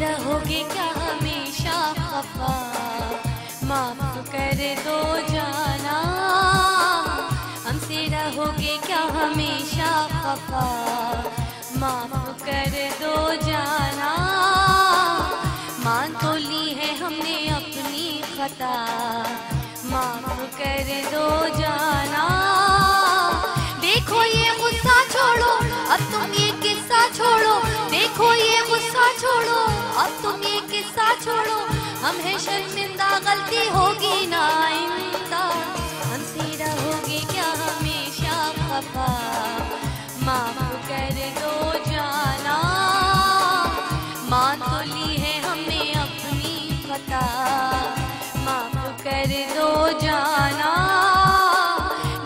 रहोगे क्या हमेशा खफा, माफ कर दो जाना, हमसे रहोगे क्या हमेशा खफा, माफ कर दो जाना। मान तो ली है हमने अपनी खता, माफ कर दो जाना। देखो ये गुस्सा छोड़ो, अब तुम ये किस्सा छोड़ो, देखो ये गुस्सा छोड़ो, अब तुम ये किस्सा छोड़ो। हम है शर्मिंदा, गलती होगी ना आइंदा, हमसे रहोगे क्या हमेशा खफा, माफ कर दो जाना। मान तो ली है हमने अपनी खता, माफ कर दो जाना।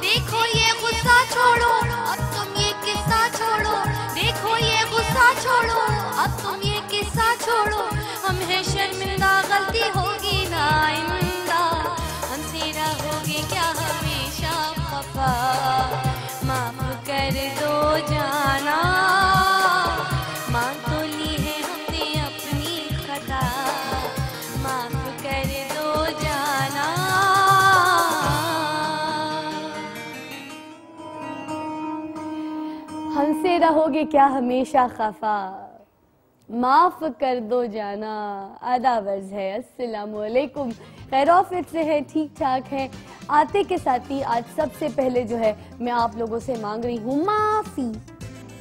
देखो ये गुस्सा छोड़ो, अब तुम ये किस्सा छोड़ो, देखो ये गुस्सा छोड़ो, अब तुम ये किस्सा छोड़ो। हम है शर्मिंदा, गलती होगी ना आइंदा, हमसे रहोगे क्या हमेशा खफा, माफ कर दो जाना। मान तो ली है हमने अपनी खता, माफ कर दो जाना। हमसे रहोगे क्या हमेशा खफा, माफ कर दो जाना। आदाब अर्ज है, अस्सलाम वालेकुम। खैरौफियत से है, ठीक ठाक है। आते के साथ ही आज सबसे पहले जो है मैं आप लोगों से मांग रही हूँ माफी।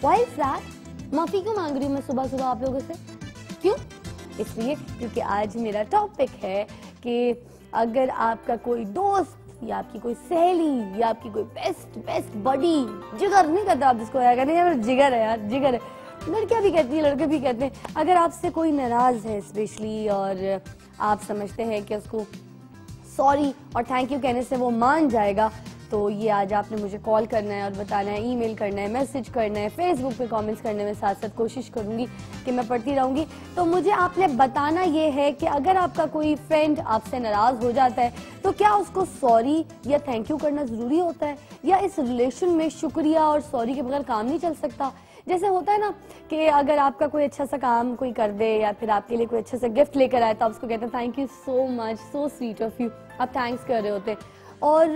Why is that? माफी क्यों मांग रही हूँ मैं सुबह सुबह आप लोगों से? क्यों? इसलिए क्योंकि आज मेरा टॉपिक है कि अगर आपका कोई दोस्त या आपकी कोई सहेली या आपकी कोई बेस्ट बडी, जिगर नहीं कहते आप जिसको, यार कहते हैं जिगर है, यार जिगर है, लड़कियां भी कहती हैं, लड़के भी कहते हैं। अगर आपसे कोई नाराज है स्पेशली और आप समझते हैं कि उसको सॉरी और थैंक यू कहने से वो मान जाएगा, तो ये आज आपने मुझे कॉल करना है और बताना है, ईमेल करना है, मैसेज करना है, फेसबुक पे कमेंट्स करने में साथ साथ कोशिश करूंगी कि मैं पढ़ती रहूंगी। तो मुझे आपने बताना ये है कि अगर आपका कोई फ्रेंड आपसे नाराज हो जाता है तो क्या उसको सॉरी या थैंक यू करना जरूरी होता है, या इस रिलेशन में शुक्रिया और सॉरी के बगैर काम नहीं चल सकता? जैसे होता है ना कि अगर आपका कोई अच्छा सा काम कोई कर दे या फिर आपके लिए कोई अच्छा सा गिफ्ट लेकर आए तो आप उसको कहते हैं thank you so much, so sweet of you, आप थैंक्स कर रहे होते। और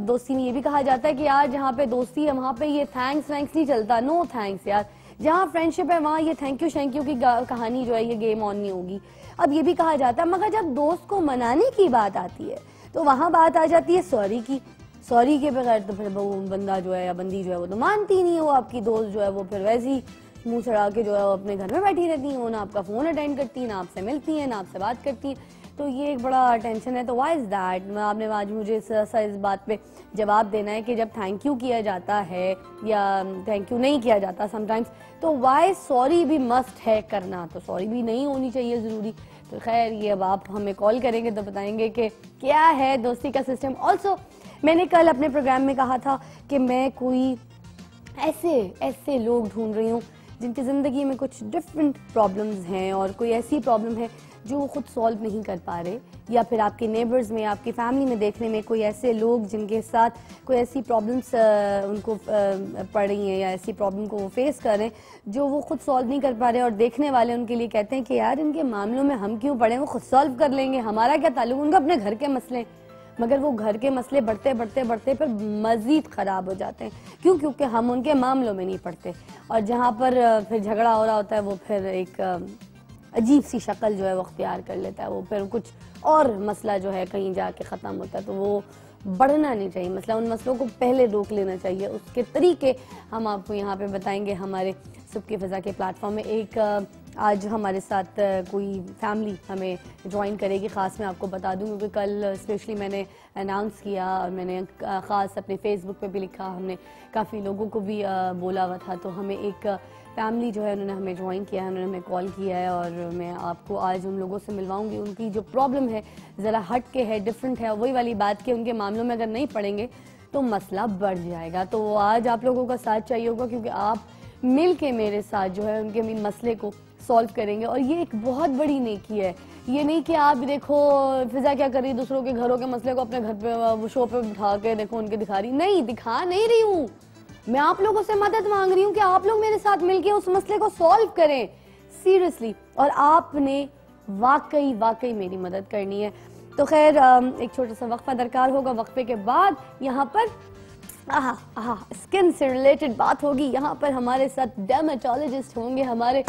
दोस्ती में ये भी कहा जाता है कि यार जहाँ पे दोस्ती है वहाँ पे ये थैंक्स वैंक्स नहीं चलता, नो थैंक्स यार। जहाँ फ्रेंडशिप है वहाँ ये थैंक यू की कहानी जो है ये गेम ऑन नहीं होगी। अब ये भी कहा जाता है, मगर जब दोस्त को मनाने की बात आती है तो वहाँ बात आ जाती है सॉरी की। सॉरी के बगैर तो फिर वो बंदा जो है या बंदी जो है वो तो मानती नहीं है, वो आपकी दोस्त जो है वो फिर वैसे ही मुंह चढ़ा के जो है वो अपने घर में बैठी रहती है, वो ना आपका फोन अटेंड करती है, ना आपसे मिलती है, ना आपसे बात करती है। तो ये एक बड़ा टेंशन है। तो व्हाई इज दैट? आपने आज मुझे इस बात पे जवाब देना है कि जब थैंक यू किया जाता है या थैंक यू नहीं किया जाता समटाइम्स, तो व्हाई सॉरी भी मस्ट है करना, तो सॉरी भी नहीं होनी चाहिए जरूरी। तो खैर ये अब आप हमें कॉल करेंगे तो बताएंगे कि क्या है दोस्ती का सिस्टम। ऑल्सो मैंने कल अपने प्रोग्राम में कहा था कि मैं कोई ऐसे लोग ढूंढ रही हूँ जिनकी ज़िंदगी में कुछ डिफरेंट प्रॉब्लम्स हैं और कोई ऐसी प्रॉब्लम है जो वो खुद सॉल्व नहीं कर पा रहे, या फिर आपके नेबर्स में, आपकी फैमिली में देखने में कोई ऐसे लोग जिनके साथ कोई ऐसी प्रॉब्लम्स उनको पड़ रही हैं या ऐसी प्रॉब्लम को वो फेस कर रहे हैं जो वो खुद सॉल्व नहीं कर पा रहे, और देखने वाले उनके लिए कहते हैं कि यार इनके मामलों में हम क्यों पड़े, वो खुद सॉल्व कर लेंगे, हमारा क्या ताल्लुक, उनका अपने घर के मसले। मगर वो घर के मसले बढ़ते फिर मजीद ख़राब हो जाते हैं। क्यों? क्योंकि हम उनके मामलों में नहीं पड़ते, और जहाँ पर फिर झगड़ा हो रहा होता है वो फिर एक अजीब सी शक्ल जो है वो अख्तियार कर लेता है, वो फिर कुछ और मसला जो है कहीं जाके ख़त्म होता है। तो वो बढ़ना नहीं चाहिए मसला, उन मसलों को पहले रोक लेना चाहिए। उसके तरीके हम आपको यहाँ पे बताएंगे हमारे सुबह की फ़ज़ा के प्लेटफॉर्म में। एक आज हमारे साथ कोई फैमिली हमें ज्वाइन करेगी, ख़ास मैं आपको बता दूं क्योंकि कल स्पेशली मैंने अनाउंस किया और मैंने ख़ास अपने फेसबुक पे भी लिखा, हमने काफ़ी लोगों को भी बोला हुआ था। तो हमें एक फैमिली जो है उन्होंने हमें ज्वाइन किया है, उन्होंने हमें कॉल किया है और मैं आपको आज उन लोगों से मिलवाऊंगी। उनकी जो प्रॉब्लम है ज़रा हट के है, डिफरेंट है, वही वाली बात कि उनके मामलों में अगर नहीं पड़ेंगे तो मसला बढ़ जाएगा। तो आज आप लोगों का साथ चाहिए होगा क्योंकि आप मिल के मेरे साथ जो है उनके मसले को सॉल्व करेंगे। और ये एक बहुत बड़ी नेकी है, ये नहीं कि आप देखो फिजा क्या कर रही, दूसरों के घरों के मसले को अपने घर पे शो पे बिठा के देखो उनके दिखा रही, नहीं दिखा नहीं रही हूँ। मैं आप लोगों से मदद मांग रही हूँ कि आप लोग मेरे साथ मिलके उस मसले को सॉल्व करें। सीरियसली, और आपने वाकई वाकई मेरी मदद करनी है। तो खैर एक छोटा सा वक्फा दरकार होगा, वक्फे के बाद यहाँ पर स्किन से रिलेटेड बात होगी। यहाँ पर हमारे साथ डर्मेटोलॉजिस्ट होंगे, हमारे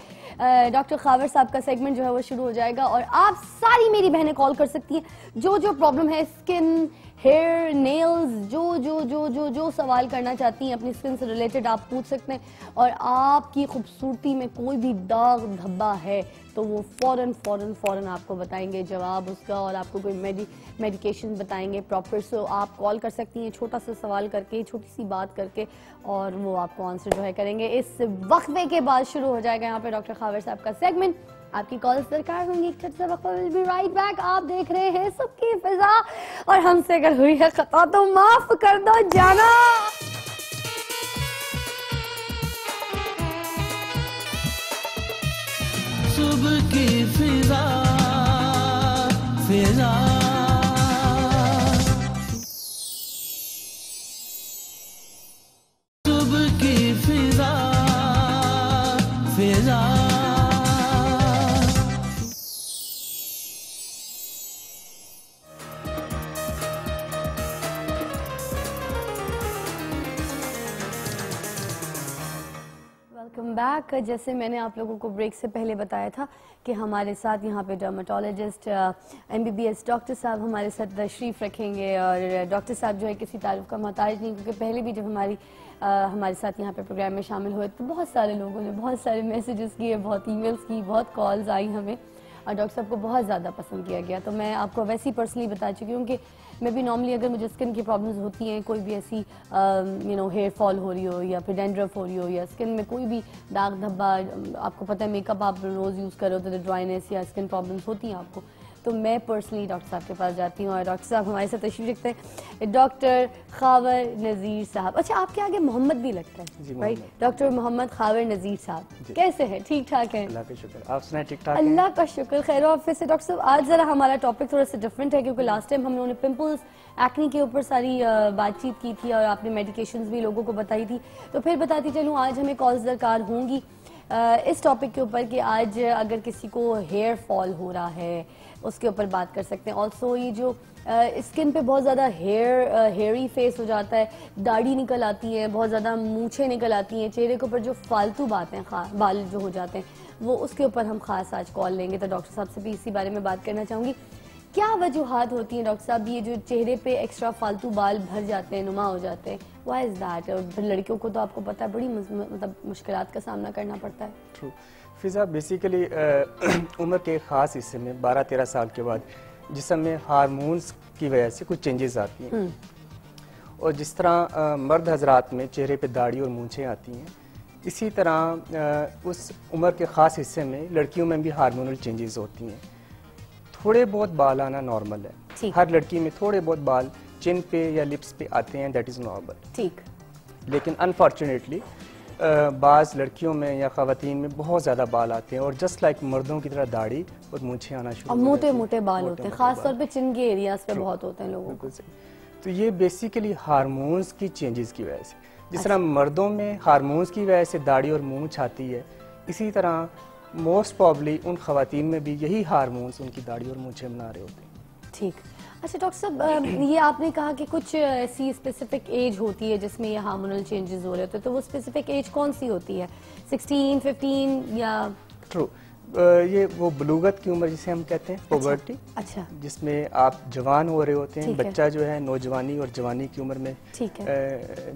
डॉक्टर खावर साहब का सेगमेंट जो है वो शुरू हो जाएगा और आप सारी मेरी बहनें कॉल कर सकती हैं, जो जो प्रॉब्लम है, स्किन, हेयर, नेल्स, जो जो जो जो जो सवाल करना चाहती हैं अपनी स्किन से रिलेटेड आप पूछ सकते हैं। और आपकी खूबसूरती में कोई भी दाग धब्बा है तो वो फौरन आपको बताएंगे जवाब उसका, और आपको कोई मेडिकेशन बताएंगे प्रॉपर। सो आप कॉल कर सकती हैं छोटा सा सवाल करके, छोटी सी बात करके, और वो आपको आंसर जो है करेंगे। इस वक्फे के बाद शुरू हो जाएगा यहाँ पे डॉक्टर खावर साहब का सेगमेंट। आपकी कॉल्स दरकार होंगी। Will be right back. आप देख रहे हैं सबकी फिजा, और हमसे अगर हुई है खता तो माफ कर दो जाना। सुबह की फिजा फिजा, सुबह की फिजा फिजा। Welcome back. जैसे मैंने आप लोगों को ब्रेक से पहले बताया था कि हमारे साथ यहाँ पे डर्मेटोलॉजिस्ट MBBS डॉक्टर साहब हमारे साथ तशरीफ़ रखेंगे, और डॉक्टर साहब जो है किसी तारीफ का मोहताज नहीं, क्योंकि पहले भी जब हमारे साथ यहाँ पे प्रोग्राम में शामिल हुए तो बहुत सारे लोगों ने बहुत सारे मैसेजेस किए, बहुत ईमेल्स की, बहुत कॉल्स आई हमें, और डॉक्टर साहब को बहुत ज़्यादा पसंद किया गया। तो मैं आपको वैसे ही पर्सनली बता चुकी हूँ कि मैं भी नॉर्मली अगर मुझे स्किन की प्रॉब्लम्स होती हैं, कोई भी ऐसी हेयर फॉल हो रही हो या फिर डैंड्रफ हो रही हो या स्किन में कोई भी दाग धब्बा, आपको पता है मेकअप आप रोज़ यूज़ करो तो ड्राइनेस या स्किन प्रॉब्लम्स होती हैं आपको, तो मैं पर्सनली डॉक्टर साहब के पास जाती हूँ। और डॉक्टर साहब हमारे साथ तशरीफ रखते हैं, डॉक्टर खावर नज़ीर साहब। अच्छा, आपके आगे मोहम्मद भी लगता है, राइट? डॉक्टर मोहम्मद खावर नज़ीर साहब कैसे हैं? ठीक ठाक हैं? अल्लाह का शुक्र, आप सुनाए? ठीक ठाक? अल्लाह का शुक्र, खैर ऑफिस से। डॉक्टर साहब आज ज़रा हमारा टॉपिक थोड़ा सा डिफरेंट है, क्योंकि लास्ट टाइम हमने पिंपल्स, एक्ने के ऊपर सारी बातचीत की थी और आपने मेडिकेशंस भी लोगों को बताई थी। तो फिर बताती चलूँ आज हमें कॉल्स दरकार होंगी इस टॉपिक के ऊपर कि आज अगर किसी को हेयर फॉल हो रहा है उसके ऊपर बात कर सकते हैं। ऑल्सो ये जो स्किन पे बहुत ज़्यादा हेयरी फेस हो जाता है, दाढ़ी निकल आती है, बहुत ज़्यादा मूछें निकल आती हैं, चेहरे के ऊपर जो फालतू बातें बाल जो हो जाते हैं वो, उसके ऊपर हम खास आज कॉल लेंगे। तो डॉक्टर साहब से भी इसी बारे में बात करना चाहूँगी। क्या वजूहात होती हैं डॉक्टर साहब, ये जो चेहरे पे एक्स्ट्रा फालतू बाल भर जाते हैं, नुमा हो जाते हैं, व्हाई इज दैट? और फिर लड़कियों को तो आपको पता है बड़ी मतलब मुश्किलात का सामना करना पड़ता है। ट्रू फिजा, बेसिकली उम्र के ख़ास हिस्से में 12-13 साल के बाद जिस्म में हार्मोन्स की वजह से कुछ चेंजेस आती हैं, और जिस तरह मर्द हजरात में चेहरे पे दाढ़ी और मूंछें आती हैं, इसी तरह उस उम्र के ख़ास हिस्से में लड़कियों में भी हार्मोनल चेंजेस होती हैं। थोड़े बहुत बाल आना नॉर्मल है, हर लड़की में थोड़े बहुत बाल चिन पे या लिप्स पे आते हैं, दैट इज़ नॉर्मल। ठीक, लेकिन अनफॉर्चुनेटली बाज़ लड़कियों में या ख़वातीन में बहुत ज़्यादा बाल आते हैं, और जस्ट लाइक मर्दों की तरह दाढ़ी और मूंछें आना शुरू, और मोटे मोटे बाल होते हैं, खासतौर पे चिन के एरियाज पे बहुत होते हैं लोगों को। तो ये बेसिकली हार्मोन्स की चेंजेस की वजह से, जिस तरह मर्दों में हार्मोन्स की वजह से दाढ़ी और मूंछ आती है, इसी तरह मोस्ट प्रॉब्ली उन ख़वातीन में भी यही हार्मोन्स उनकी दाढ़ी और मूंछें बना रहे होते हैं। ठीक। अच्छा डॉक्टर साहब, ये आपने कहा कि कुछ ऐसी स्पेसिफिक एज होती है जिसमें ये हार्मोनल चेंजेस हो रहे होते हैं, तो वो स्पेसिफिक एज कौन सी होती है? 16, 15 या? ट्रू, ये वो बलूगत की उम्र जिसे हम कहते हैं, पोवर्टी। अच्छा, जिसमें आप जवान हो रहे होते हैं, बच्चा जो है नौजवानी और जवानी की उम्र में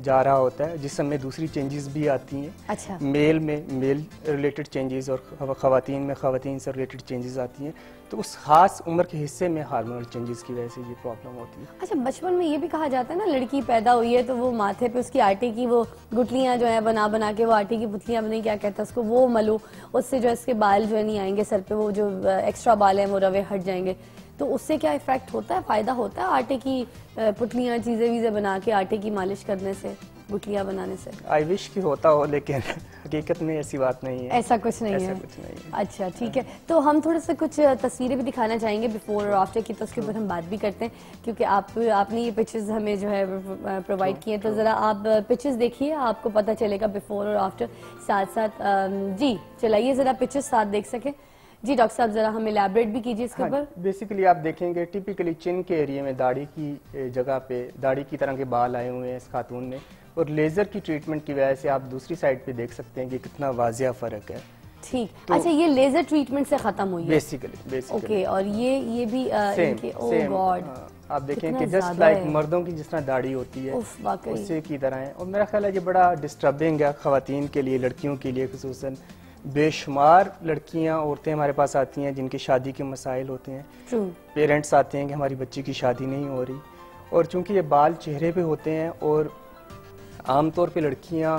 जा रहा होता है, जिस समय दूसरी चेंजेस भी आती हैं। अच्छा, मेल में मेल रिलेटेड चेंजेस और ख़वातीन में ख़वातीन से रिलेटेड चेंजेस आती हैं, तो उस खास उम्र के हिस्से में हार्मोनल चेंजेस की वजह से ये प्रॉब्लम होती है। अच्छा, बचपन में ये भी कहा जाता है ना, लड़की पैदा हुई है तो वो माथे पे उसकी आटे की वो गुटलियां जो है बना बना के, वो आटे की पुतलियां बनी, क्या कहता है उसको, वो मलो, उससे जो इसके बाल जो है नहीं आएंगे सर पे, वो जो एक्स्ट्रा बाल हैं वो रवे हट जाएंगे। तो उससे क्या इफेक्ट होता है, फायदा होता है आटे की पुतलियां, चीजें वीजें बना के आटे की मालिश करने से? गुठलियाँ बनाने से? आई विश की होता हो, लेकिन हकीकत में ऐसी बात नहीं है। ऐसा कुछ नहीं ऐसा है? कुछ नहीं है। अच्छा, ठीक है। तो हम थोड़ा सा कुछ तस्वीरें भी दिखाना चाहेंगे बिफोर और आफ्टर की, तो उसके ऊपर हम बात भी करते हैं, क्योंकि आपने ये पिक्चर्स हमें जो है प्रोवाइड किए, तो ज़रा आप पिक्चर्स देखिए, आपको पता चलेगा बिफोर और आफ्टर साथ साथ। जी चलाइए ज़रा पिक्चर्स साथ देख सके। जी डॉक्टर साहब ज़रा हमें इलैबोरेट भी कीजिए इसके ऊपर। बेसिकली आप देखेंगे टिपिकली चिन के एरिया में दाढ़ी की जगह पे दाढ़ी की तरह के बाल आए हुए हैं इस खातून ने, और लेजर की ट्रीटमेंट की वजह से आप दूसरी साइड पे देख सकते हैं कि कितना वाजिया फर्क है। ठीक, अच्छा ये लेजर ट्रीटमेंट से खत्म हुई है बेसिकली ओके, और ये भी इनके ओह गॉड आप देखें कि जस्ट लाइक मर्दों की जिस तरह दाढ़ी होती है उससे की तरह है। और मेरा ख्याल है ये बड़ा डिस्टर्बिंग है खवातीन के लिए, लड़कियों के लिए खुसूसन। बेशुमार लड़कियां औरतें हमारे पास आती हैं जिनकी शादी के मसाइल होते हैं, पेरेंट्स आते हैं कि हमारी बच्ची की शादी नहीं हो रही, और चूंकि ये बाल चेहरे पे होते हैं और आमतौर पे लड़कियां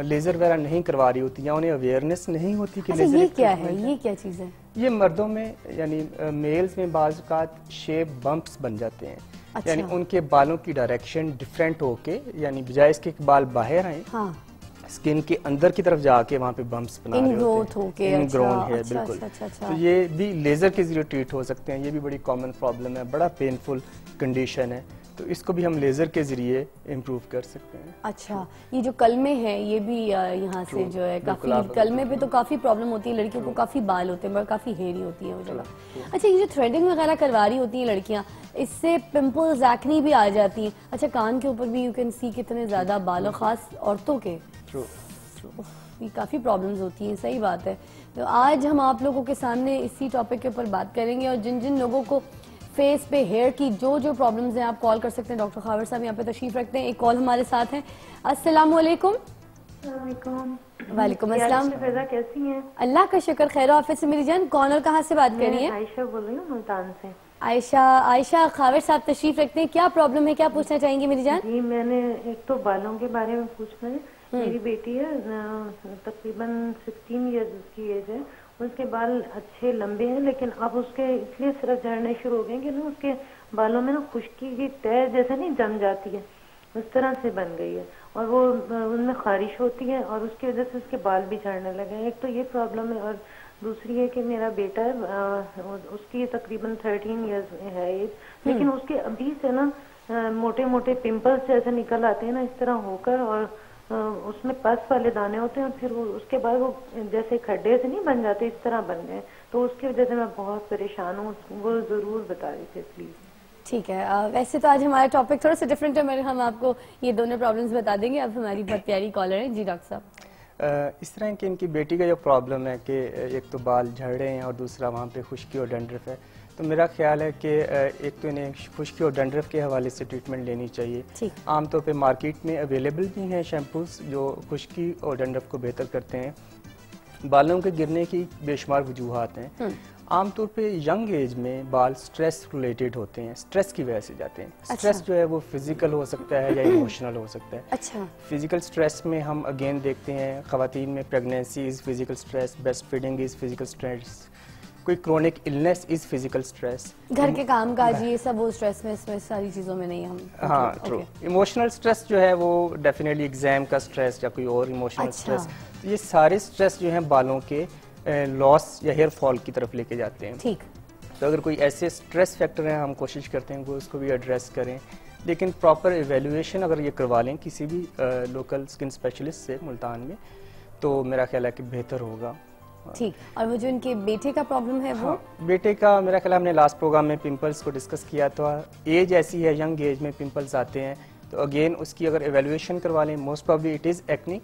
लेजर वगैरह नहीं करवा रही होती या उन्हें अवेयरनेस नहीं होती कि लेजर ये क्या है, ये क्या चीज़ है? ये मर्दों में यानी मेल्स में बाज़ औक़ात शेप बम्प्स बन जाते हैं। अच्छा। यानी उनके बालों की डायरेक्शन डिफरेंट होके, यानी बजाय इसके बाल बाहर आए, हाँ। स्किन के अंदर की तरफ जाके वहाँ पे बम्प्स बना रहे होते हैं, इनग्रोन है बिल्कुल। तो ये भी लेजर के जरिए ट्रीट हो सकते हैं। ये भी बड़ी कॉमन प्रॉब्लम है, बड़ा पेनफुल कंडीशन है, तो इसको भी हम लेजर के जरिए इम्प्रूव कर सकते हैं। अच्छा, ये जो कलमे हैं ये भी यहाँ से जो है काफी, कलमे पे तो काफी प्रॉब्लम होती है, लड़कियों को काफी बाल होते हैं, काफी हेयरी होती है वो जगह। अच्छा, ये जो थ्रेडिंग वगैरह करवा रही होती है लड़कियाँ, इससे पिंपल्स, एक्ने भी आ जाती हैं। अच्छा, कान के ऊपर भी यू कैन सी कितने ज्यादा बाल, और खास औरतों के ये काफी प्रॉब्लम्स होती हैं, सही बात है। तो आज हम आप लोगों के सामने इसी टॉपिक के ऊपर बात करेंगे, और जिन जिन लोगों को फेस पे हेयर की जो जो प्रॉब्लम्स हैं आप कॉल कर सकते हैं। डॉक्टर खावर साहब यहाँ पे तशरीफ रखते हैं। एक कॉल हमारे साथ है। अस्सलाम वालेकुम। वालेकुम अस्सलाम। कैसी हैं? अल्लाह का शुक्र, खैर आफियत से। मेरी जान कौन और कहाँ से बात कर रही है? आयशा बोल रही हूँ मुल्तान से। आयशा खावर साहब तशरीफ रखते हैं, क्या प्रॉब्लम है, क्या पूछना चाहेंगी मेरी जान? जी मैंने एक तो बालों के बारे में पूछना है। मेरी बेटी है तकरीबन 16 ईयर्स उसकी एज है, उसके बाल अच्छे लंबे हैं, लेकिन अब उसके इसलिए सिर्फ झड़ने शुरू हो गए कि ना उसके बालों में ना खुश्की की तह जैसे नहीं जम जाती है, उस तरह से बन गई है, और वो उनमें खारिश होती है, और उसकी वजह से उसके बाल भी झड़ने लगे हैं। एक तो ये प्रॉब्लम है, और दूसरी है कि मेरा बेटा है, उसकी तकरीबन 13 ईयर्स है एज, लेकिन उसके अभी से ना मोटे मोटे पिंपल्स जैसे निकल आते हैं ना इस तरह होकर, और उसमें पस वाले दाने होते हैं, और फिर वो उसके बाद वो जैसे खड्डे से नहीं बन जाते इस तरह बन गए, तो उसकी वजह से मैं बहुत परेशान हूँ। वो जरूर बता रही थी प्लीज। ठीक है, वैसे तो आज हमारा टॉपिक थोड़ा सा डिफरेंट है, मगर हम आपको ये दोनों प्रॉब्लम्स बता देंगे। अब हमारी बहुत प्यारी कॉलर है। जी डॉक्टर साहब। इस तरह की इनकी बेटी का जो प्रॉब्लम है कि एक तो बाल झड़ रहे हैं और दूसरा वहाँ पे खुश्की और डंड्रफ है, तो मेरा ख्याल है कि एक तो इन्हें खुश्की और डंड्रफ के हवाले से ट्रीटमेंट लेनी चाहिए। आमतौर पे मार्केट में अवेलेबल भी हैं शैम्पूस जो खुश्की और डंड्रफ को बेहतर करते हैं। बालों के गिरने की बेशुमार वजूहात हैं। आमतौर पे यंग एज में बाल स्ट्रेस रिलेटेड होते हैं, स्ट्रेस की वजह से जाते हैं। अच्छा। स्ट्रेस जो है वो फिजिकल हो सकता है या इमोशनल हो सकता है। अच्छा। फिजिकल स्ट्रेस में हम अगेन देखते हैं खवातीन में pregnancy is physical stress, breast feeding is physical stress, कोई chronic illness is physical stress, घर के काम काज ये सब वो स्ट्रेस में, इसमें सारी चीजों में नहीं हम। हाँ ट्रू। इमोशनल स्ट्रेस जो है वो डेफिनेटली एग्जाम का स्ट्रेस या कोई और इमोशनल स्ट्रेस, ये सारे स्ट्रेस जो हैं बालों के लॉस या हेयर फॉल की तरफ लेके जाते हैं। ठीक। तो अगर कोई ऐसे स्ट्रेस फैक्टर हैं हम कोशिश करते हैं कि उसको भी एड्रेस करें, लेकिन प्रॉपर एवेल्युएशन अगर ये करवा लें किसी भी लोकल स्किन स्पेशलिस्ट से मुल्तान में, तो मेरा ख्याल है कि बेहतर होगा। ठीक। और वो जो इनके बेटे का प्रॉब्लम है वो? हाँ, बेटे का मेरा ख्याल हमने लास्ट प्रोग्राम में पिंपल्स को डिस्कस किया, तो एज ऐसी है, यंग एज में पिंपल्स आते हैं, तो अगेन उसकी अगर एवेल्युएशन करवा लें, most probably it is acne.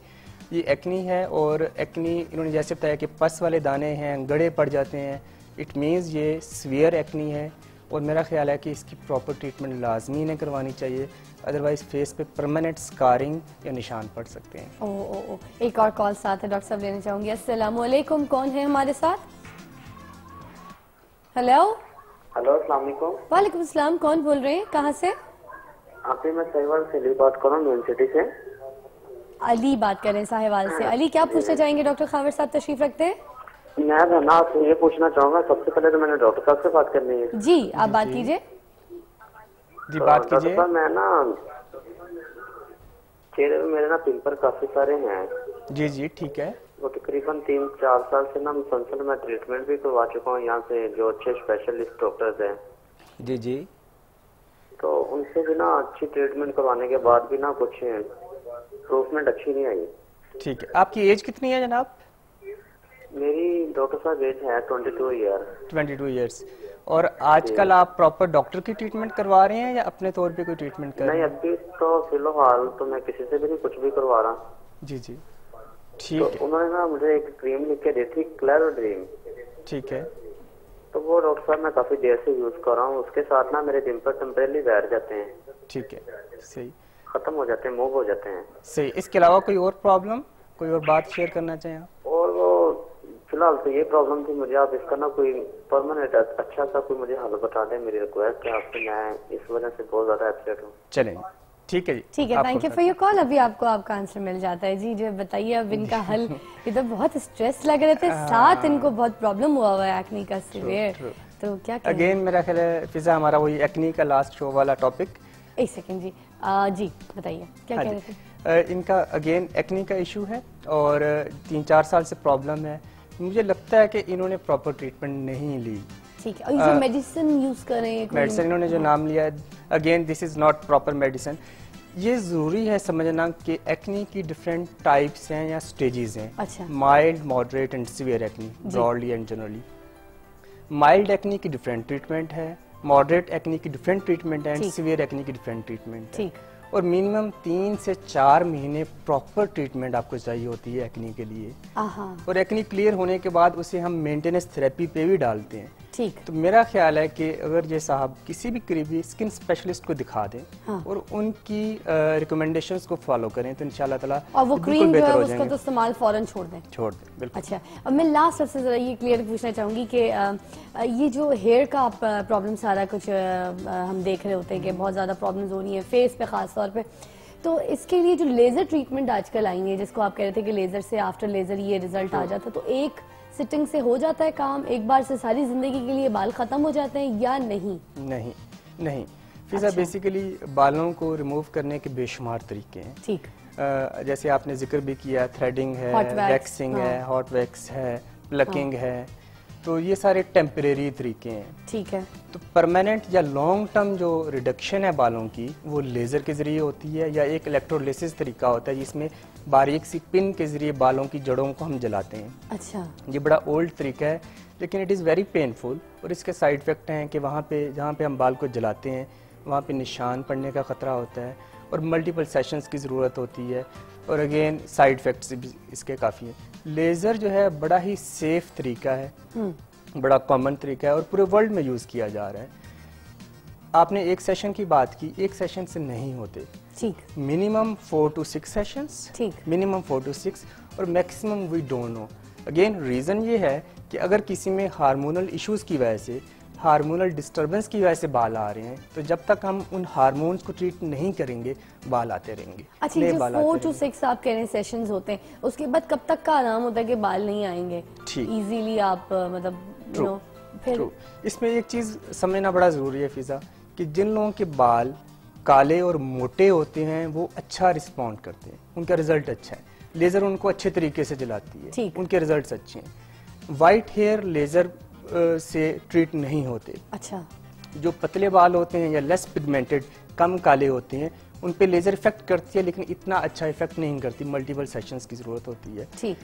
ये एक्नी है, और एक्नी इन्होंने जैसे बताया कि पस वाले दाने हैं, गड़े पड़ जाते हैं, इट मीन्स ये सीवियर एक्नी है, और मेरा ख्याल है कि इसकी प्रॉपर ट्रीटमेंट लाजमी इन्हें करवानी चाहिए, अदरवाइज फेस पे परमानेंट स्कारिंग या निशान पड़ सकते हैं। ओ, एक और कॉल साथ है, डॉक्टर साहब लेना चाहूंगी। अस्सलाम वालेकुम, कौन है हमारे साथ? हेलो। अस्सलाम वालेकुम। वालेकुम अस्सलाम, कौन बोल रहे हैं, कहाँ से? आप मैं साहिवाल से अली बात कर रहा हूँ, सिटी से। अली बात कर रहे हैं साहिवाल से। अली, क्या पूछना चाहेंगे? डॉक्टर खावर साहब तशरीफ रखते हैं। मैं ना आपसे ये पूछना चाहूंगा, सबसे पहले तो मैंने डॉक्टर साहब से बात करनी है। जी आप बात कीजिए। जी बात कीजिए। मैं ना चेहरे में मेरे ना पिंपल काफी सारे हैं। जी जी ठीक है। वो तकरीबन 3-4 साल से ना मुसलसल मैं ट्रीटमेंट भी करवा चुका हूँ यहाँ से, जो अच्छे स्पेशलिस्ट डॉक्टर्स हैं। जी जी। तो उनसे भी ना अच्छी ट्रीटमेंट करवाने के बाद भी ना कुछ इम्प्रूवमेंट अच्छी नहीं आई। ठीक है, आपकी एज कितनी है जनाब? मेरी डॉक्टर साहब एज है 22 ईयर। 22 ईयर्स। और आजकल आप प्रॉपर डॉक्टर की ट्रीटमेंट करवा रहे हैं या अपने तौर पे कोई ट्रीटमेंट कर रहे नहीं, हैं? अभी तो फिलहाल तो मैं किसी से भी नहीं कुछ भी करवा रहा। जी जी ठीक तो है। उन्होंने ना मुझे एक क्रीम लिख के दी थी, क्लेरो ड्रीम। ठीक है। तो वो डॉक्टर साहब मैं काफी देर से यूज कर रहा हूँ। उसके साथ ना मेरे पिंपल टेम्परेली बैठ जाते हैं। ठीक है, सही खत्म हो जाते हैं, मूव हो जाते हैं। सही। इसके अलावा कोई और प्रॉब्लम, कोई और बात शेयर करना चाहें आप? और वो फिलहाल तो ये प्रॉब्लम थी मुझे, आप इसका ना कोई परमानेंट अच्छा सा कोई मुझे हल बता दें। मेरी रिक्वेस्ट है आपसे, मैं इस वजह से बहुत ज्यादा अपसेट हूँ। चलें, ठीक है जी। ठीक है, आपको thank you for your call. अभी आपको आपका आंसर मिल जाता है जी। जो बताइए अब इनका हल। ये तो बहुत स्ट्रेस लग रहे थे, साथ इनको बहुत प्रॉब्लम हुआ है एक्ने का सीवियर। true. तो क्या करें? अगेन मेरा ख्याल है फिजा हमारा वही एक्ने का लास्ट शो वाला टॉपिक। एक सेकंड जी। जी बताइए क्या हाँ कह जी। रहे थे? इनका अगेन एक्ने का इशू है और 3-4 साल से प्रॉब्लम है। मुझे लगता है कि इन्होंने प्रॉपर ट्रीटमेंट नहीं ली। ठीक है, और ये जो मेडिसिन यूज करें, मेडिसिन इन्होंने जो नाम लिया है, again this is not proper medicine. ये ज़रूरी है समझना कि एक्ने की डिफरेंट टाइप्स हैं या स्टेजेस हैं। अच्छा। Mild, moderate and severe acne, broadly and generally. Mild acne की डिफरेंट ट्रीटमेंट है, मॉडरेट एक्ने की डिफरेंट ट्रीटमेंट है एंड ठीक। सीवियर एक्ने की डिफरेंट ट्रीटमेंट है। ठीक। और मिनिमम 3 से 4 महीने प्रॉपर ट्रीटमेंट आपको चाहिए होती है एक्ने के लिए। आहा, और एक्ने क्लियर होने के बाद उसे हम मेंटेनेंस थेरेपी पे भी डालते हैं। ठीक। तो मेरा ख्याल है कि अगर ये साहब किसी भी करीबी स्किन स्पेशलिस्ट को दिखा दें हाँ। और उनकी रिकमेंडेशंस को फॉलो करें तो इंशाल्लाह ताला और वो बिल्कुल क्रीम जो बेहतर है हो उसका जाएंगे। तो इस्तेमाल फौरन छोड़ दें। छोड़ दें, बिल्कुल। अच्छा, अब मैं लास्ट सबसे जरा ये क्लियर पूछना चाहूंगी कि ये जो हेयर का प्रॉब्लम सारा कुछ हम देख रहे होते हैं कि बहुत ज़्यादा प्रॉब्लम्स हो रही हैं फेस पे ख़ास तौर पे, तो इसके लिए जो लेज़र ट्रीटमेंट आजकल आई है, जिसको आप कह रहे थे कि लेज़र से आफ्टर लेज़र ये रिजल्ट आ जाता है, तो एक सिटिंग से हो जाता है काम, एक बार से सारी जिंदगी के लिए बाल खत्म हो जाते हैं या नहीं? नहीं नहीं फिजा, अच्छा। बेसिकली बालों को रिमूव करने के बेशुमार तरीके हैं। ठीक। जैसे आपने जिक्र भी किया, थ्रेडिंग है, Hot wax, वैक्सिंग हाँ। है, हॉट वैक्स है, प्लकिंग है, तो ये सारे टेम्परेरी तरीके हैं। ठीक है। तो परमानेंट या लॉन्ग टर्म जो रिडक्शन है बालों की वो लेज़र के ज़रिए होती है या एक इलेक्ट्रोलिसिस तरीका होता है जिसमें बारीक सी पिन के ज़रिए बालों की जड़ों को हम जलाते हैं। अच्छा। ये बड़ा ओल्ड तरीका है लेकिन इट इज़ वेरी पेनफुल और इसके साइड इफ़ेक्ट हैं कि वहाँ पे जहाँ पे हम बाल को जलाते हैं वहाँ पे निशान पड़ने का ख़तरा होता है और मल्टीपल सेशंस की ज़रूरत होती है और अगेन साइड इफ़ेक्ट्स भी इसके काफ़ी हैं। लेज़र जो है बड़ा ही सेफ तरीका है, बड़ा कॉमन तरीका है और पूरे वर्ल्ड में यूज़ किया जा रहा है। आपने एक सेशन की बात की, एक सेशन से नहीं होते। ठीक। मिनिमम 4 to 6 सेशंस, ठीक। मिनिमम 4 to 6 और maximum we don't know. Again reason ये है कि अगर किसी में हार्मोनल इश्यूज़ की वजह से, हार्मोनल डिस्टर्बेंस की वजह से बाल आ रहे हैं तो जब तक हम उन हार्मोन्स को ट्रीट नहीं करेंगे बाल आते रहेंगे। अच्छा, नए जो बाल 4 आते to 6 आप कह रहे हैं सेशंस होते हैं, उसके बाद कब तक का आराम होता है कि बाल नहीं आएंगे? ठीक। इजीली आप मतलब you know, फिर ट्रू। इसमें एक चीज़ समझना बड़ा ज़रूरी है फिजा कि जिन लोगों के बाल काले और मोटे होते हैं वो अच्छा रिस्पॉन्ड करते हैं, उनका रिजल्ट अच्छा है, लेज़र उनको अच्छे तरीके से जलाती है, ठीक। उनके रिजल्ट्स अच्छे हैं। वाइट हेयर लेज़र से ट्रीट नहीं होते। अच्छा। जो पतले बाल होते हैं या लेस पिगमेंटेड, कम काले होते हैं, उन पे लेज़र इफेक्ट करती है लेकिन इतना अच्छा इफेक्ट नहीं करती, मल्टीपल सेशंस की ज़रूरत होती है। ठीक।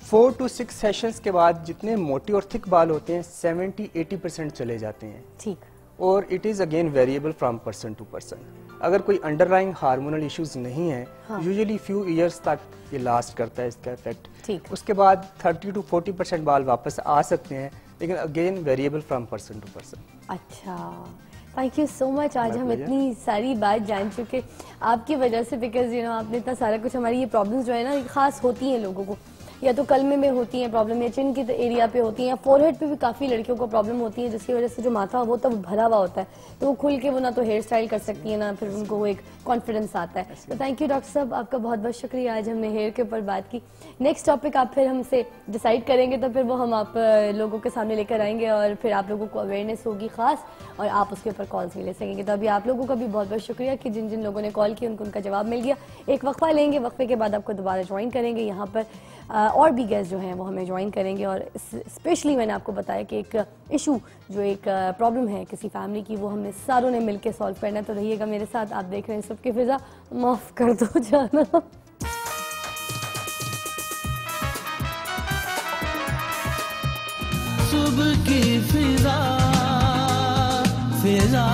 4 to 6 सेशंस के बाद जितने मोटे और थिक बाल होते हैं 70-80% चले जाते हैं ठीक। और it is again variable from person to person. अगर कोई अंडरलाइंग हार्मोनल इश्यूज नहीं है, हाँ। यूजुअली फ्यू इयर्स तक ये लास्ट करता है इसका इफेक्ट। ठीक। उसके बाद 30 to 40% बाल वापस आ सकते हैं लेकिन again variable from person to person. अच्छा, थैंक यू सो मच। आज हम इतनी सारी बात जान चुके आपकी वजह से, बिकॉज आपने इतना सारा कुछ, हमारी ये प्रॉब्लम्स जो है ना खास होती हैं लोगों को, या तो कलमे में होती है प्रॉब्लम, या चिन के एरिया पे होती है, या फोरहेड पे भी काफी लड़कियों को प्रॉब्लम होती है, जिसकी वजह से जो माथा वो तब भरा हुआ होता है, तो वो खुल के वो ना तो हेयर स्टाइल कर सकती है ना फिर उनको वो एक कॉन्फिडेंस आता है। तो थैंक यू डॉक्टर साहब, आपका बहुत बहुत शुक्रिया, आज हमने हेयर के ऊपर बात की। नेक्स्ट टॉपिक आप फिर हमसे डिसाइड करेंगे तो फिर वो हम आप लोगों के सामने लेकर आएंगे और फिर आप लोगों को अवेयरनेस होगी खास, और आप उसके ऊपर कॉल्स भी ले सकेंगे। तो अभी आप लोगों का भी बहुत बहुत शुक्रिया कि जिन जिन लोगों ने कॉल किया उनको उनका जवाब मिल गया। एक वक्फा लेंगे, वक्फे के बाद आपको दोबारा ज्वाइन करेंगे यहाँ पर, और भी गेस्ट जो हैं वो हमें ज्वाइन करेंगे। और स्पेशली मैंने आपको बताया कि एक इशू जो एक प्रॉब्लम है किसी फैमिली की, वो हमने सारों ने मिलकर सॉल्व करना है। तो रहिएगा मेरे साथ, आप देख रहे हैं सबकी फिजा, माफ कर दो जाना। सुबह की फिजा फिजा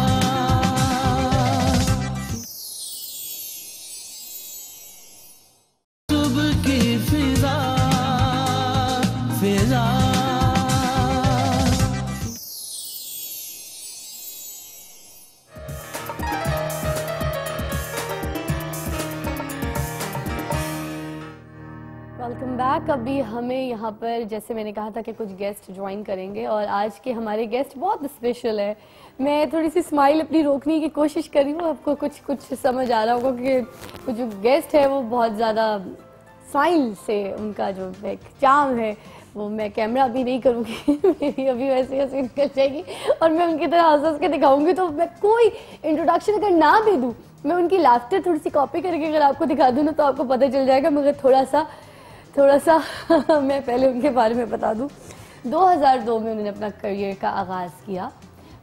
सुबह की फिजा फिजा वेलकम बैक। अभी हमें यहाँ पर जैसे मैंने कहा था कि कुछ गेस्ट ज्वाइन करेंगे, और आज के हमारे गेस्ट बहुत स्पेशल है। मैं थोड़ी सी स्माइल अपनी रोकने की कोशिश कर रही हूँ, आपको कुछ समझ आ रहा होगा कि जो गेस्ट है वो बहुत ज़्यादा स्माइल से उनका जो एक चार्म है वो मैं कैमरा भी नहीं करूँगी मेरी अभी वैसे हंसी निकल जाएगी और मैं उनकी तरह हंस के दिखाऊंगी। तो मैं कोई इंट्रोडक्शन अगर ना भी दूँ, मैं उनकी लाफ्टर थोड़ी सी कॉपी करके अगर आपको दिखा दूँ ना तो आपको पता चल जाएगा। मगर थोड़ा सा मैं पहले उनके बारे में बता दूं। 2002 में उन्होंने अपना करियर का आगाज़ किया,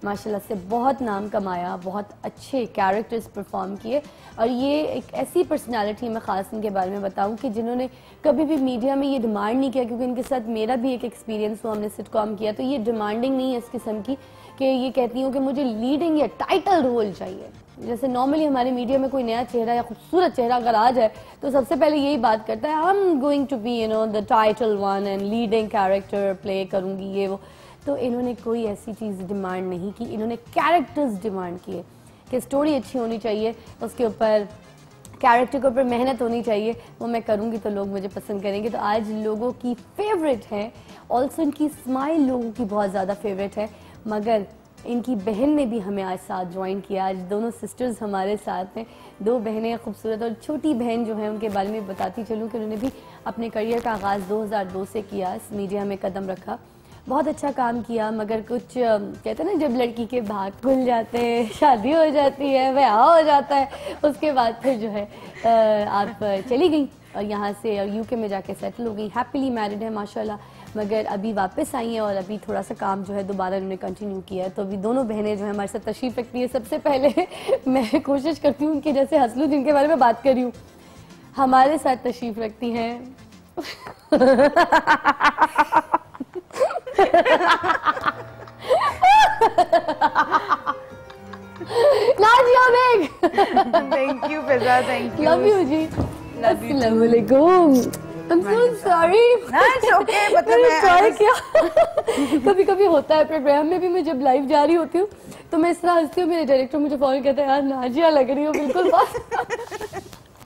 माशाल्लाह से बहुत नाम कमाया, बहुत अच्छे कैरेक्टर्स परफॉर्म किए, और ये एक ऐसी पर्सनालिटी मैं ख़ास इनके बारे में बताऊं कि जिन्होंने कभी भी मीडिया में ये डिमांड नहीं किया, क्योंकि इनके साथ मेरा भी एक एक्सपीरियंस हुआ, हमने सिटकॉम किया, तो ये डिमांडिंग नहीं है इस किस्म की कि ये कहती हूँ कि मुझे लीडिंग या टाइटल रोल चाहिए। जैसे नॉर्मली हमारे मीडिया में कोई नया चेहरा या खूबसूरत चेहरा अगर आ जाए तो सबसे पहले यही बात करता है, I am going to be the title one and leading character play करूँगी ये वो। तो इन्होंने कोई ऐसी चीज़ डिमांड नहीं की, इन्होंने कैरेक्टर्स डिमांड किए कि स्टोरी अच्छी होनी चाहिए, उसके ऊपर कैरेक्टर के ऊपर मेहनत होनी चाहिए, वो मैं करूँगी तो लोग मुझे पसंद करेंगे। तो आज लोगों की फेवरेट है, ऑल्सो इनकी स्माइल लोगों की बहुत ज़्यादा फेवरेट है, मगर इनकी बहन ने भी हमें आज साथ ज्वाइन किया। आज दोनों सिस्टर्स हमारे साथ हैं, दो बहनें खूबसूरत, और छोटी बहन जो है उनके बारे में बताती चलूँ कि उन्होंने भी अपने करियर का आगाज़ 2002 से किया, इस मीडिया में कदम रखा, बहुत अच्छा काम किया। मगर कुछ कहते हैं ना, जब लड़की के भाग खुल जाते हैं, शादी हो जाती है, ब्याह हो जाता है, उसके बाद फिर जो है आप चली गई और यहाँ से और यूके में जाके सेटल हो गई, हैप्पीली मैरिड है माशाल्लाह, मगर अभी वापस आई हैं और अभी थोड़ा सा काम जो है दोबारा उन्होंने कंटिन्यू किया है। तो अभी दोनों बहनें जो है हमारे साथ तशरीफ रखती है। सबसे पहले मैं कोशिश करती हूँ उनके जैसे हंसलू जिनके बारे में बात कर रही हूँ, हमारे साथ तशरीफ रखती हैं Nazia Baig. Thank you Fiza, thank you, love you ji. अस्सलाम वालेकुम। I'm so sorry। okay, मतलब ट्राई किया कभी कभी होता है प्रोग्राम में भी, मैं जब लाइव जा रही होती हूँ तो मैं इस तरह हंसती हूँ, मेरे डायरेक्टर मुझे फोन कहता है यार नाजिया लग रही हो बिल्कुल बस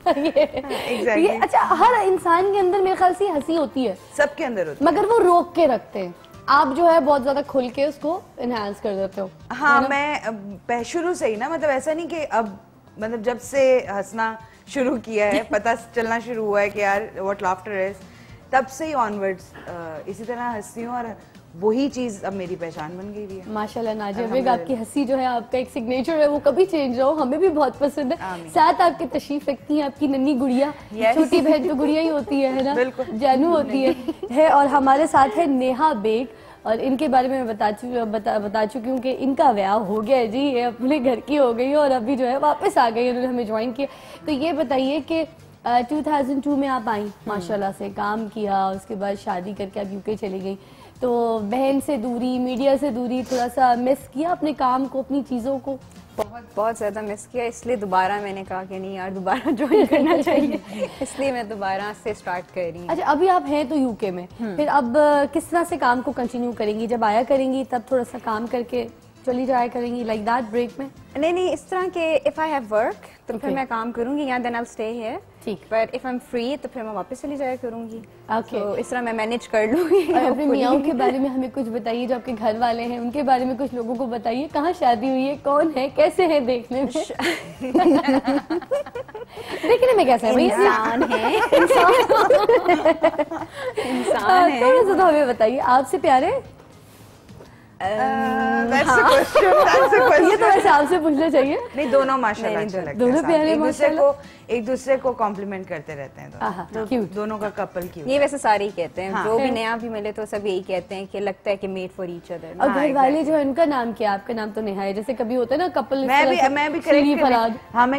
ये अच्छा, हर इंसान के अंदर मेरे ख्याल से हंसी होती है, सबके अंदर होती है, मगर वो रोक के रखते हैं। आप जो है बहुत ज्यादा खुल के उसको एनहांस कर देते हो। हाँ, मैं शुरू से ही ना, मतलब ऐसा नहीं कि अब, मतलब जब से हंसना शुरू किया है, पता चलना शुरू हुआ है कि यार व्हाट लाफ्टर इज, तब से ही ऑनवर्ड्स इसी तरह हंसती हूँ और वही चीज अब मेरी पहचान बन गई है। माशाल्लाह नाजिया बेग, आपकी हंसी जो है आपका एक सिग्नेचर है, वो कभी चेंज ना हो, हमें भी बहुत पसंद है। साथ आपके तशरीफ रखती है आपकी नन्ही गुड़िया, छोटी बहन तो गुड़िया ही होती है ना, जानू होती है। और हमारे साथ है नेहा बेग, और इनके बारे में मैं बता चुकी हूँ कि इनका ब्याह हो गया है जी, ये अपने घर की हो गई और अभी जो है वापस आ गई, उन्होंने हमें ज्वाइन किया। तो ये बताइए कि 2002 में आप आई, माशाल्लाह से काम किया, उसके बाद शादी करके आप यूके चली गई, तो बहन से दूरी, मीडिया से दूरी, थोड़ा सा मिस किया अपने काम को, अपनी चीज़ों को? बहुत ज़्यादा मिस किया, इसलिए दोबारा मैंने कहा कि नहीं यार दोबारा ज्वाइन करना चाहिए इसलिए मैं दोबारा से स्टार्ट कर रही हूँ। अच्छा, अभी आप हैं तो यूके में, फिर अब किस तरह से काम को कंटिन्यू करेंगी? जब आया करेंगी तब थोड़ा सा काम करके चली जाया करेंगी, लाइक दैट ब्रेक में? नहीं, इस तरह के इफ़ आई हैव वर्क तो फिर मैं काम करूँगी यहाँ, then I will stay here. ठीक। पर इफ आई एम फ्री तो फिर मैं वापस चली जाया करूंगी। Okay. तो इस तरह मैं मैनेज कर लूंगी। और अपने मियाँ के बारे में हमें कुछ बताइए, जो आपके घर वाले हैं उनके बारे में कुछ लोगों को बताइए। कहाँ शादी हुई है, कौन है, कैसे है देखने में? देखने में कैसे है भैया? इंसान है। इंसान है। थोड़ा सा तो हमें बताइए, आपसे प्यारे? That's the question. That's the question. ये तो वैसे आपसे पूछना चाहिए। नहीं, दोनों माशाल्लाह अच्छे लगते हैं। दोनों साथ। प्यारे एक दूसरे को कॉम्प्लीमेंट करते रहते हैं दोनों। क्यूट। दोनों का कपल क्यूट। ये वैसे सारे ही कहते हैं, हाँ। जो भी नया भी मिले तो सब यही कहते हैं कि लगता है कि मेड फॉर ईच अदर। और घर वाले जो है उनका नाम क्या? आपका नाम तो नेहा है, जैसे कभी होता है ना कपल। मैं भी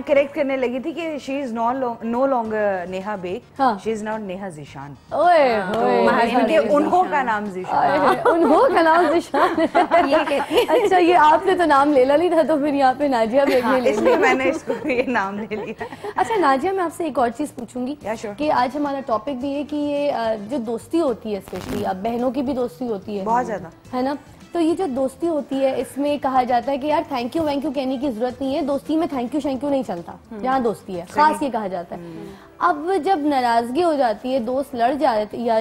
करेक्ट करने लगी थी कि she is no longer Neha Baig, she is not Neha Zeeshan. ओए होए, क्योंकि उन्हों का नाम ज़ीशान। उन्हों का नाम ज़ीशान। ये कहती है। अच्छा, ये आपने तो नाम ले नहीं था, तो फिर यहाँ पे नाजिया बेग ने ले इसलिए लिया। मैंने इसको ये नाम ले लिया। अच्छा नाजिया, मैं आपसे एक और चीज पूछूंगी Yeah, sure. कि आज हमारा टॉपिक भी है कि ये जो दोस्ती होती है, स्पेशली अब बहनों की भी दोस्ती होती है, बहुत ज्यादा, है ना? तो ये जो दोस्ती होती है, इसमें कहा जाता है कि यार थैंक यू कहने की जरूरत नहीं है, दोस्ती में थैंक यू नहीं चलता। जहाँ दोस्ती है खास ये कहा जाता है। अब जब नाराजगी हो जाती है, दोस्त लड़ जाते या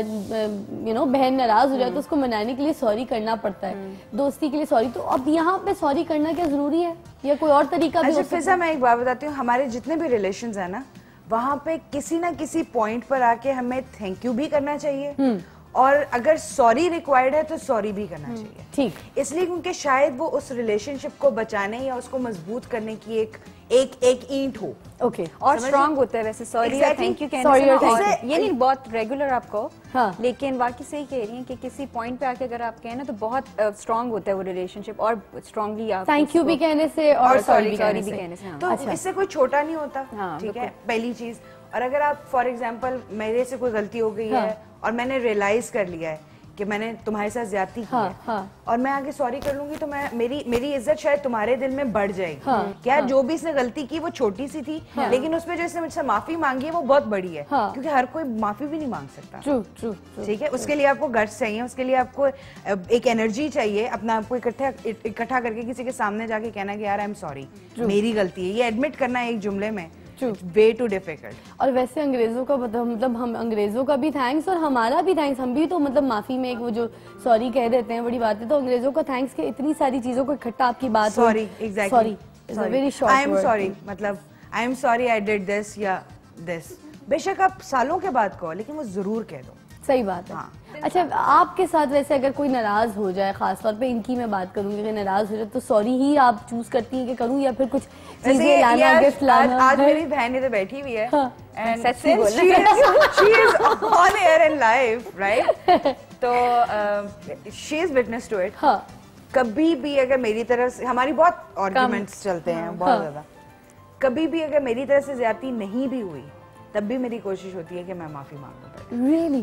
बहन नाराज हो जाए तो उसको मनाने के लिए सॉरी करना पड़ता है, दोस्ती के लिए सॉरी। तो अब यहाँ पे सॉरी करना क्या जरूरी है या कोई और तरीका भी? अच्छा फिजा, मैं एक बात बताती हूँ, हमारे जितने भी रिलेशंस है ना, वहाँ पे किसी ना किसी पॉइंट पर आके हमें थैंक यू भी करना चाहिए और अगर सॉरी रिक्वायर्ड है तो सॉरी भी करना चाहिए। ठीक, इसलिए क्योंकि शायद वो उस रिलेशनशिप को बचाने या उसको मजबूत करने की एक ईंट हो। ओके। और स्ट्रांग होता है वैसे सॉरी और थैंक यू कहने से। ये नहीं बहुत रेगुलर आपको, हाँ। लेकिन बाकी सही कह रही हैं कि किसी पॉइंट पे आके अगर आप कहें ना तो बहुत स्ट्रांग होता है वो रिलेशनशिप, और स्ट्रांगली आप थैंक यू भी कहने से और सॉरी भी कहने से। हाँ। तो इससे कोई छोटा नहीं होता। हाँ, ठीक है, पहली चीज। और अगर आप फॉर एग्जांपल मेरे से कोई गलती हो गई है और मैंने रियलाइज कर लिया है कि मैंने तुम्हारे साथ ज्यादती की है और मैं आगे सॉरी कर लूंगी तो मैं मेरी इज्जत शायद तुम्हारे दिल में बढ़ जाएगी। क्या जो भी इसने गलती की वो छोटी सी थी, लेकिन उसमें जो इसने मुझसे माफी मांगी है वो बहुत बड़ी है, क्योंकि हर कोई माफी भी नहीं मांग सकता। True true. ठीक है, उसके लिए आपको गट्स चाहिए, उसके लिए आपको एक एनर्जी चाहिए, अपना आपको इकट्ठा करके किसी के सामने जाके कहना कि यार आई एम सॉरी, मेरी गलती है, ये एडमिट करना एक जुमले में वे टू डिफिकल्ट। और वैसे अंग्रेजों का मतलब हम अंग्रेजों का भी थैंक्स और हमारा भी थैंक्स, हम भी तो मतलब माफी में एक वो जो सॉरी कह देते हैं बड़ी बात है, तो अंग्रेजों का थैंक्स के इतनी सारी चीजों को इकट्ठा आपकी बात। Sorry, exactly, sorry, very short. I am sorry मतलब I am sorry I did this या दिस। बेशक आप सालों के बाद कहो, लेकिन वो जरूर कह दो। सही बात है। अच्छा, आपके साथ वैसे अगर कोई नाराज हो जाए, खासतौर पे इनकी मैं बात करूंगी, अगर नाराज हो जाए तो सॉरी ही आप चूज करती हैं कि करूं या फिर कुछ चीजें लाना, गिफ्ट लाना? आज मेरी बहन इधर बैठी हुई है and सच ही बोलना, she is on air and live, right? तो she is witness to it. कभी भी अगर मेरी तरफ से, हमारी बहुत आर्गुमेंट्स चलते हैं बहुत ज्यादा, कभी भी अगर मेरी तरफ से ज्यादती नहीं भी हुई तब भी मेरी कोशिश होती है कि मैं माफी मांगूं। Really?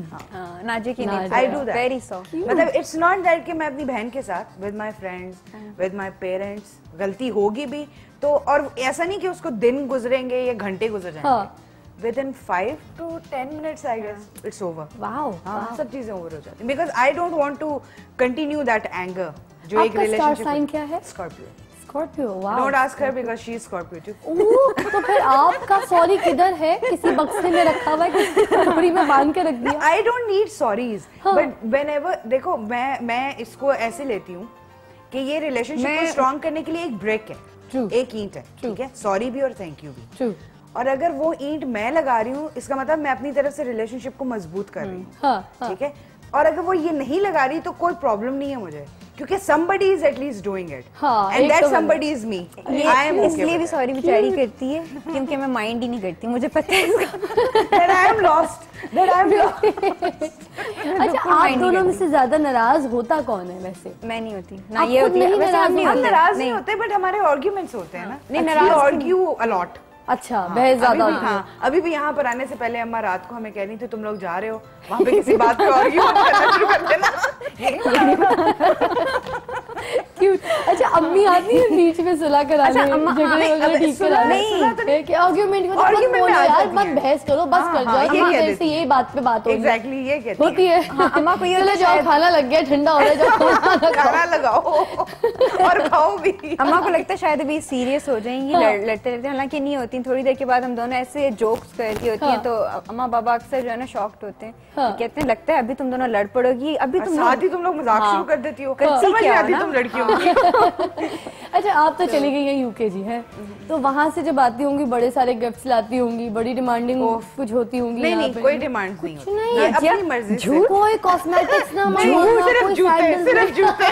नाजे की I do that. Very so. मतलब इट्स नॉट दैट कि मैं अपनी बहन के साथ with my friends with my parents गलती होगी भी तो, और ऐसा नहीं कि उसको दिन गुजरेंगे या घंटे गुजर जाएंगे, within 5 to 10 minutes I guess it's over. Wow, हाँ, सब चीजें ओवर हो जाती हैं because I don't want to continue that anger जो एक रिलेशनशिप। साइन क्या है? Scorpio. Scorpio. Wow. Don't ask her because she is Scorpio too. तो फिर आपका सॉरी किधर है? किसी बक्से में रखा हुआ है, किसी टोकरी में बांध के रख दिया? I don't need sorries, but whenever, देखो मैं इसको ऐसे लेती हूँ कि ये रिलेशनशिप को स्ट्रॉन्ग करने के लिए एक ब्रेक है, एक ईंट है। ठीक है, सॉरी भी और थैंक यू भी। और अगर वो ईंट मैं लगा रही हूँ, इसका मतलब मैं अपनी तरफ से रिलेशनशिप को मजबूत कर रही हूँ। ठीक है, और अगर वो ये नहीं लगा रही तो कोई प्रॉब्लम नहीं है मुझे, क्योंकि somebody is at least doing it, and that somebody is me. I am okay. इसलिए भी सॉरी बेचारी करती है क्योंकि मैं माइंड ही नहीं करती, मुझे पता है इसका। That I am lost. That I am lost. अच्छा, आप दोनों में से ज्यादा नाराज होता कौन है वैसे? मैं नहीं होती ना, ये होती है। वैसे हम हम नाराज नहीं होते, बट हमारे आर्ग्यूमेंट्स होते हैं ना। नहीं, नाराज आर्ग्यू अ लॉट। अच्छा, बहस ज्यादा होती है। हाँ, अभी भी यहाँ पर आने से पहले अम्मा रात को हमें कह रही थी तुम लोग जा रहे हो वहाँ पे किसी बात पे आर्ग्यू करना शुरू कर देना। क्यूट। अच्छा अम्मी आती है बीच में सुलह कराने, झगड़े वगैरह ठीक कराने कि आर्गुमेंट को तो बोलो यार मत बहस करो, बस कर जाओ, जैसे यही बात पे बात एग्जैक्टली ये कहती होती है। अम्मा को ये चलो जाओ खाना लग गया, ठंडा हो रहा है, जाओ खाना लगाओ और खाओ भी। अम्मा को लगता है शायद अभी सीरियस हो जाएंगी, लड़ते लड़ते, हालांकि नहीं होती। थोड़ी देर के बाद हम दोनों ऐसे जोक्स कर रही होती हैं तो अम्मा बाबा अक्सर जो है ना शॉक्ड होते हैं, कहते हैं लगता है अभी तुम दोनों लड़ पड़ोगी, अभी तुम लोग मजाक शुरू कर देती हो, समझ नहीं आती तुम लड़कियों की। अच्छा आप तो चली गई हैं यूकेजी है, तो वहाँ से जब आती होंगी बड़े सारे गिफ्ट्स लाती होंगी, बड़ी डिमांडिंग कुछ होती होंगी? नहीं कोई डिमांड नहीं होती, नहीं अपनी मर्जी से। कोई कॉस्मेटिक्स ना, सिर्फ जूते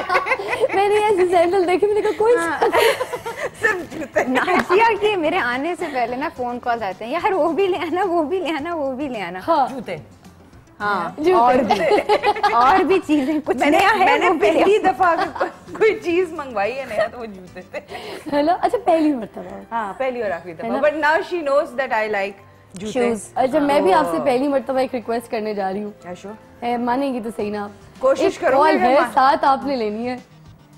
मैंने ऐसे सैंडल देखे, मैंने कहा कोई सिर्फ जूते। नाजिया के मेरे आने से पहले ना फोन कॉल आते हैं, यार वो भी ले आना, वो भी ले आना, वो भी ले आना। जूते हाँ और भी चीजें कुछ नया है। मैंने पहली दफा कोई चीज मंगवाई है नया तो वो जूते थे, है ना? अच्छा पहली मर्तबा? हाँ पहली और आखिरी दफा, but now she knows that I like जूते। अच्छा मैं भी आपसे पहली मर्तबा एक रिक्वेस्ट करने जा रही हूँ, क्या शो? मानेंगी तो सही ना आप? कोशिश करो। कॉल है साथ आपने लेनी है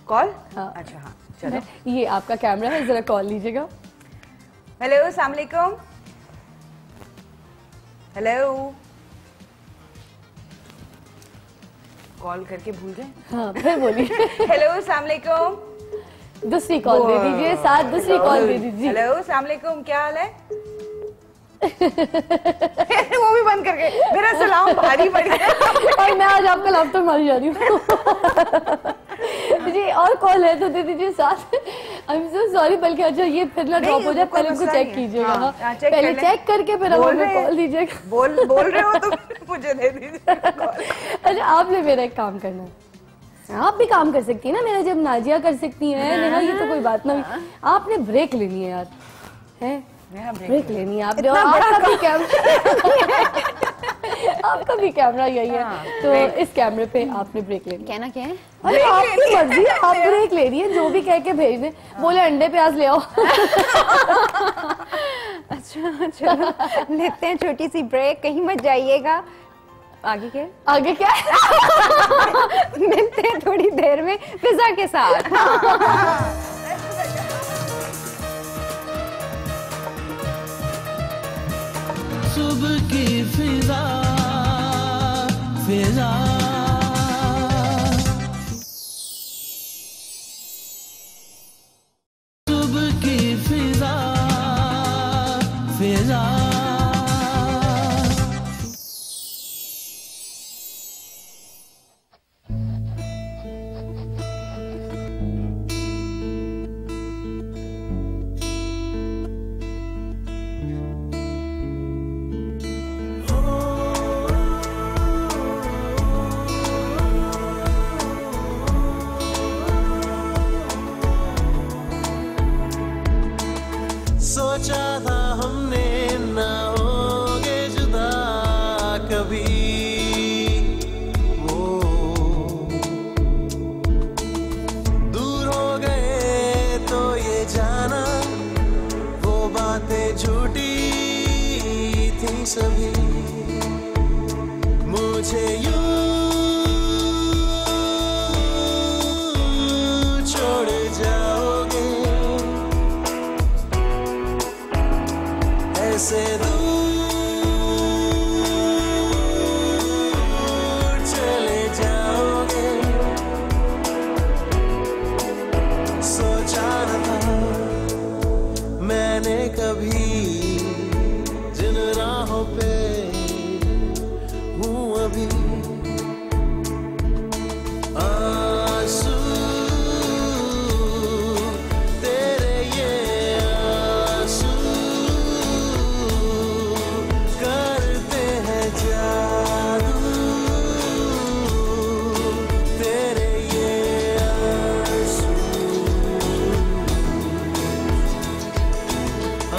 कॉल? हाँ। अच्छा हाँ चलो, ये आपका कैमरा है, जरा कॉल लीजिएगा। हेलो अस्सलाम वालेकुम। हेलो कॉल करके भूल गए? हाँ फिर बोलिए। हेलो अस्सलाम वालेकुम। दूसरी कॉल दे दीजिए, साथ दूसरी कॉल दे दीजिए। हेलो अस्सलाम वालेकुम, क्या हाल है? वो भी बंद करके, मेरा सलाम भारी पड़ गया और मैं आज आपका लैपटॉप मारी जा रही हूँ। जी और कॉल है तो दे दीजिए साथ। आई एम सो सॉरी, बल्कि अच्छा ये फिर ना ड्रॉप हो जाए, पहले उनको चेक कीजिएगा। हाँ, पहले चेक करके फिर आप हमें कॉल दीजिएगा। बोल रहे हो तो मुझे दे दीजिए। अच्छा आपने मेरा एक काम करना है, आप भी काम कर सकती है ना मेरा, जब नाजिया कर सकती है नेहा, ये तो कोई बात ना। आपने ब्रेक लेनी है यार, है ब्रेक लेनी है आपने, आपका भी कैमरा यही है तो इस कैमरे पे आपने ब्रेक लेनी। कहना क्या है? अरे आपकी मर्जी, आप ब्रेक ले रही है, जो भी कह के भेज दे, बोले अंडे प्याज ले आओ। अच्छा चलो लेते हैं छोटी सी ब्रेक, कहीं मत जाइएगा। आगे क्या? आगे क्या? मिलते हैं थोड़ी देर में फिजा के साथ। सुबह की फिजा फिजा सुबह की फिजा फिजा सोचा था हमने ना होंगे जुदा कभी, वो दूर हो गए तो ये जाना वो बातें झूठी थी सभी। मुझे यूं छोड़ जाओगे ऐसे दूर चले जाओगे, सोचा न था मैंने कभी जिन राहों पे हूँ अभी। आंसू तेरे ये आंसू करते हैं जादू, तेरे ये आंसू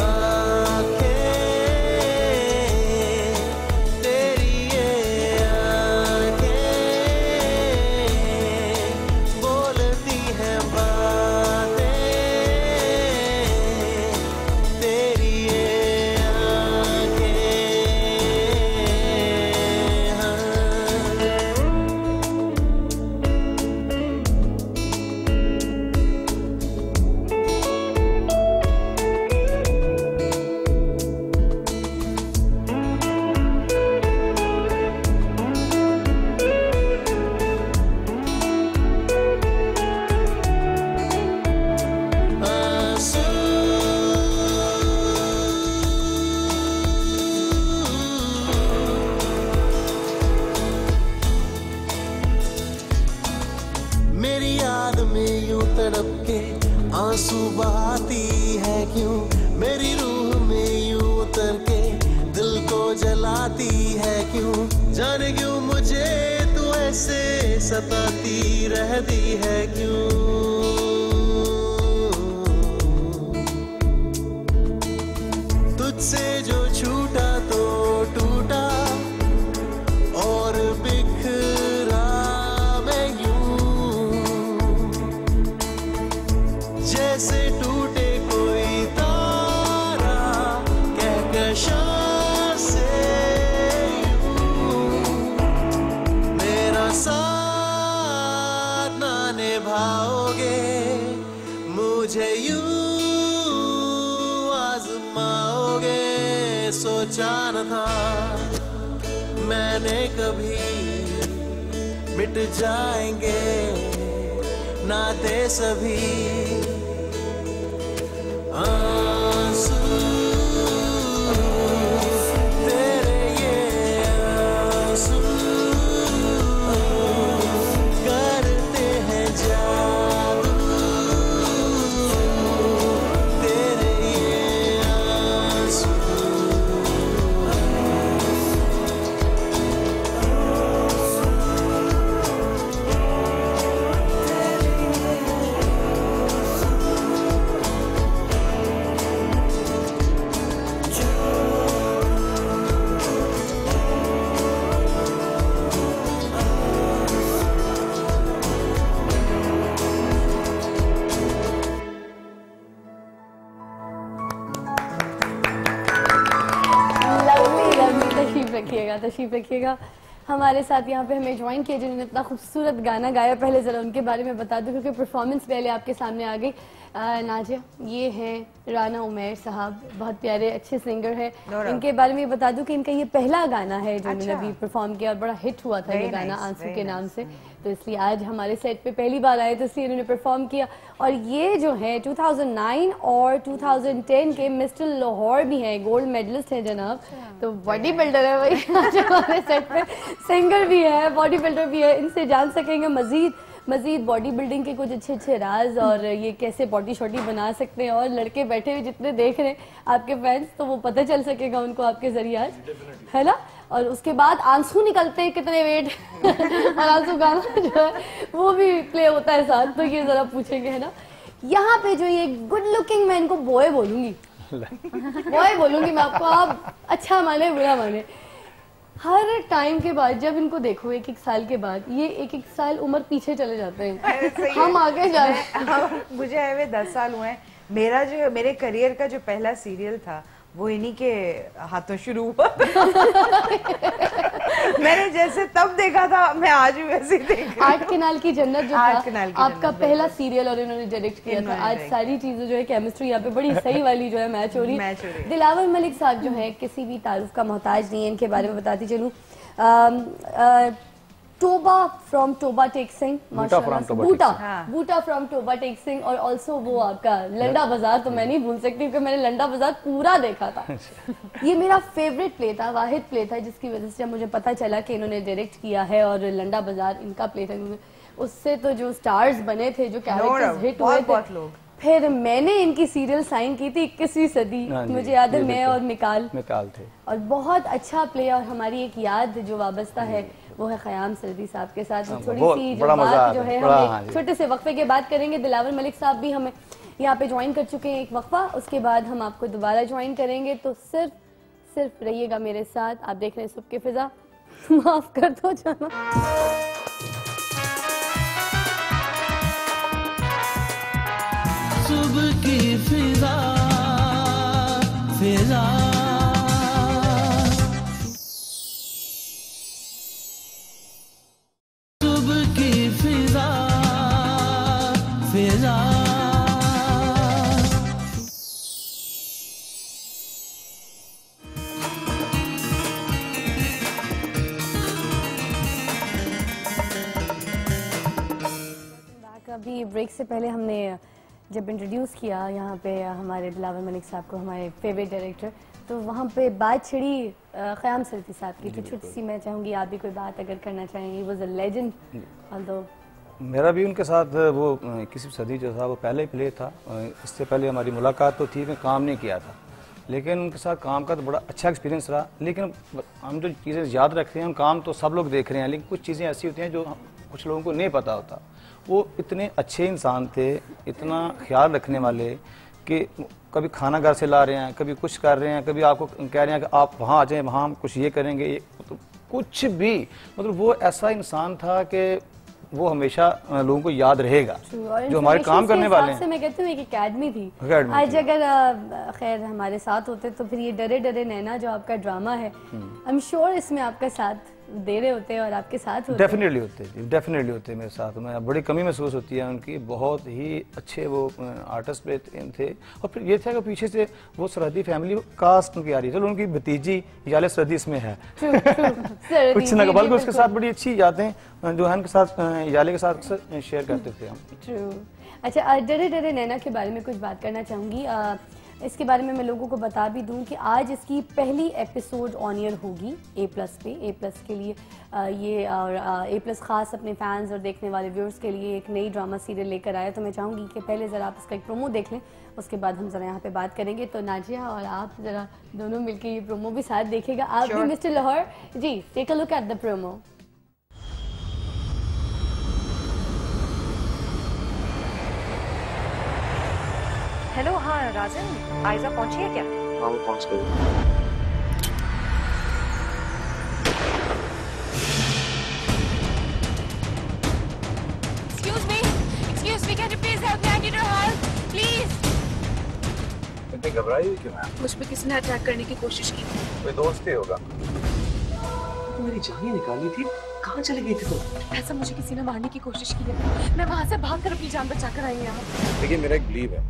आंखें तेरी ये तड़प के आंसू बहाती है क्यों, मेरी रूह में यूं उतर के दिल को जलाती है क्यों, जाने क्यों मुझे तू ऐसे सताती रहती है क्यों। तुझसे जो छूटा तो टूटा और बिखरा मैं यूं, जैसे टूटे कोई तारा कहकशां से यूं, मेरा साथ ना निभाओगे मुझे यूं आजमाओगे। सोचा न था मैंने कभी मिट जाएंगे नाते सभी आंसू, तेरे ये आंसू करते हैं जादू, तेरे ये आंसू। तशरीफ रखिएगा हमारे साथ। यहाँ पे हमें ज्वाइन किया जिन्होंने इतना खूबसूरत गाना गाया। पहले ज़रा उनके बारे में बता दूं क्योंकि परफॉर्मेंस पहले आपके सामने आ गई। नाजिया, ये हैं राना उमैर साहब, बहुत प्यारे अच्छे सिंगर हैं। इनके बारे में बता दूं कि इनका ये पहला गाना है जो इन्होंने अभी परफॉर्म किया और बड़ा हिट हुआ था ये गाना आंसू के नाम से, तो इसलिए आज हमारे सेट पे पहली बार आए तो इसलिए इन्होंने परफॉर्म किया। और ये जो है 2009 और 2010 के मिस्टर लाहौर भी हैं, गोल्ड मेडलिस्ट हैं जनाब, तो बॉडी बिल्डर है भाई आज हमारे सेट पे, सिंगर भी है, बॉडी बिल्डर भी है। इनसे जान सकेंगे मजीद बॉडी बिल्डिंग के कुछ अच्छे राज और ये कैसे बॉडी शॉडी बना सकते हैं। और लड़के बैठे हुए जितने देख रहे हैं आपके फैंस, तो वो पता चल सकेगा उनको आपके जरिए आज, है ना। और उसके बाद आंसू निकलते हैं कितने वेट और आंसू गाना जो है वो भी प्ले होता है साथ, तो ये जरा पूछेंगे, है ना। यहाँ पे जो ये गुड लुकिंग, मैं इनको बॉय बोलूंगी बॉय बोलूंगी मैं आपको, आप अच्छा माने बुरा माने। हर टाइम के बाद जब इनको देखो एक साल के बाद, ये एक साल उम्र पीछे चले जाते हैं, हम आगे जा रहे हैं। मुझे आए हुए 10 साल हुए हैं। मेरे करियर का जो पहला सीरियल था वो इन्हीं के हाथों शुरू हुआ मैंने जैसे तब देखा था मैं आज भी वैसे ही देख रही हूं। आठ केनाल की जन्नत जो था आपका पहला सीरियल और इन्होंने डायरेक्ट किया था। आज सारी चीजें जो है केमिस्ट्री यहाँ पे बड़ी सही वाली जो है मैच हो रही है। दिलावर मलिक साहब जो है किसी भी तारुफ का मोहताज नहीं है, इनके बारे में बताती चलूं। टोबा फ्रॉम टोबा टेक सिंह, बूटा फ्रॉम टोबा टेक सिंह, और ऑल्सो वो आपका लंडा बाजार, तो मैं नहीं भूल सकती क्योंकि मैंने लंडा बाजार पूरा देखा था। ये मेरा फेवरेट प्ले था, वाहिद प्ले था, जिसकी वजह से मुझे पता चला कि इन्होंने डायरेक्ट किया है और लंडा बाजार इनका प्ले था। उससे तो जो स्टार्स बने थे, जो कैरेक्टर्स हिट हुए थे, फिर मैंने इनकी सीरियल साइन की थी 21वीं सदी, मुझे याद है, मैं और मिकाल थे, और बहुत अच्छा प्ले। और हमारी एक याद जो वाबस्ता है वो है ख़याम सरदी साहब के साथ। थोड़ी सी जो बात जो है हम छोटे से वक्फे के बाद करेंगे। दिलावर मलिक साहब भी हमें यहाँ पे ज्वाइन कर चुके हैं एक वक्फा, उसके बाद हम आपको दोबारा ज्वाइन करेंगे, तो सिर्फ रहिएगा मेरे साथ। आप देख रहे हैं सुबह की फिजा, माफ कर दो जाना। सुबह की फिजा फिजा सुबह की फिजा फिजा अभी ब्रेक से पहले हमने जब इंट्रोड्यूस किया यहाँ पे हमारे दिलावर मलिक साहब को, हमारे फेवरेट डायरेक्टर, तो वहाँ पे बात छिड़ी ख़याम सरदी साहब की। तो छोटी सी मैं चाहूँगी आप भी कोई बात अगर करना चाहेंगे। वॉज अ लेजेंड, ऑल्दो मेरा भी उनके साथ वो 21वीं सदी जो था वो पहले ही प्ले था। इससे पहले हमारी मुलाकात तो थी, मैं काम नहीं किया था, लेकिन उनके साथ काम का तो बड़ा अच्छा एक्सपीरियंस रहा। लेकिन हम जो चीज़ें याद रखते हैं, काम तो सब लोग देख रहे हैं, लेकिन कुछ चीज़ें ऐसी होती हैं जो कुछ लोगों को नहीं पता होता। वो इतने अच्छे इंसान थे, इतना ख्याल रखने वाले कि कभी खाना घर से ला रहे हैं, कभी कुछ कर रहे हैं, कभी आपको कह रहे हैं कि आप वहाँ आ जाएं, वहाँ हम कुछ ये करेंगे, ये तो कुछ भी, मतलब वो ऐसा इंसान था कि वो हमेशा लोगों को याद रहेगा जो हमारे काम करने वाले हैं। मैं कहती हूँ एक एकेडमी थी। आज अगर खैर हमारे साथ होते तो फिर ये डरे डरे नैना जो आपका ड्रामा है, आई एम श्योर इसमें आपका साथ दे रहे होते हैं और आपके साथ होते। डेफिनेटली होते मेरे साथ। मैं बड़ी कमी महसूस होती है उनकी। बहुत ही अच्छे वो आर्टिस्ट थे। और फिर ये था कि पीछे से वो सरहदी फैमिली कास्ट उनकी आ रही है। चलो उनकी भतीजी याले सरहदी इसमें है कुछ ना, बल्कि उसके साथ बड़ी अच्छी यादें जो है उनके साथ याले के साथ शेयर करते थे हम। अच्छा, डरे डरे नैना के बारे में कुछ बात करना चाहूँगी। इसके बारे में मैं लोगों को बता भी दूं कि आज इसकी पहली एपिसोड ऑन एयर होगी A+ पे। A+ के लिए ये और A+ खास अपने फैंस और देखने वाले व्यूअर्स के लिए एक नई ड्रामा सीरियल लेकर आया। तो मैं चाहूँगी कि पहले ज़रा आप इसका एक प्रोमो देख लें, उसके बाद हम ज़रा यहाँ पे बात करेंगे। तो नाजिया और आप ज़रा दोनों मिलकर ये प्रोमो भी साथ देखेगा। आप भी mister Lahore ji, take a look at the promo. Hello, हाँ राजन, आयजा पहुंची है क्या? हाँ वो पहुंच गई। Excuse me, can you please help me? I need your help, please. इतनी घबराई हुई क्यों? मुझ पे किसी ने अटैक करने की कोशिश की। कोई दोस्त ही होगा। तो मेरी जान ही निकाली थी, कहाँ चली गई थी तुम? ऐसा मुझे किसी ने मारने की कोशिश की है। मैं वहाँ से भागकर अपनी जान बचाकर आई हूँ यहाँ। देखिए, मेरा एक बिलीव है,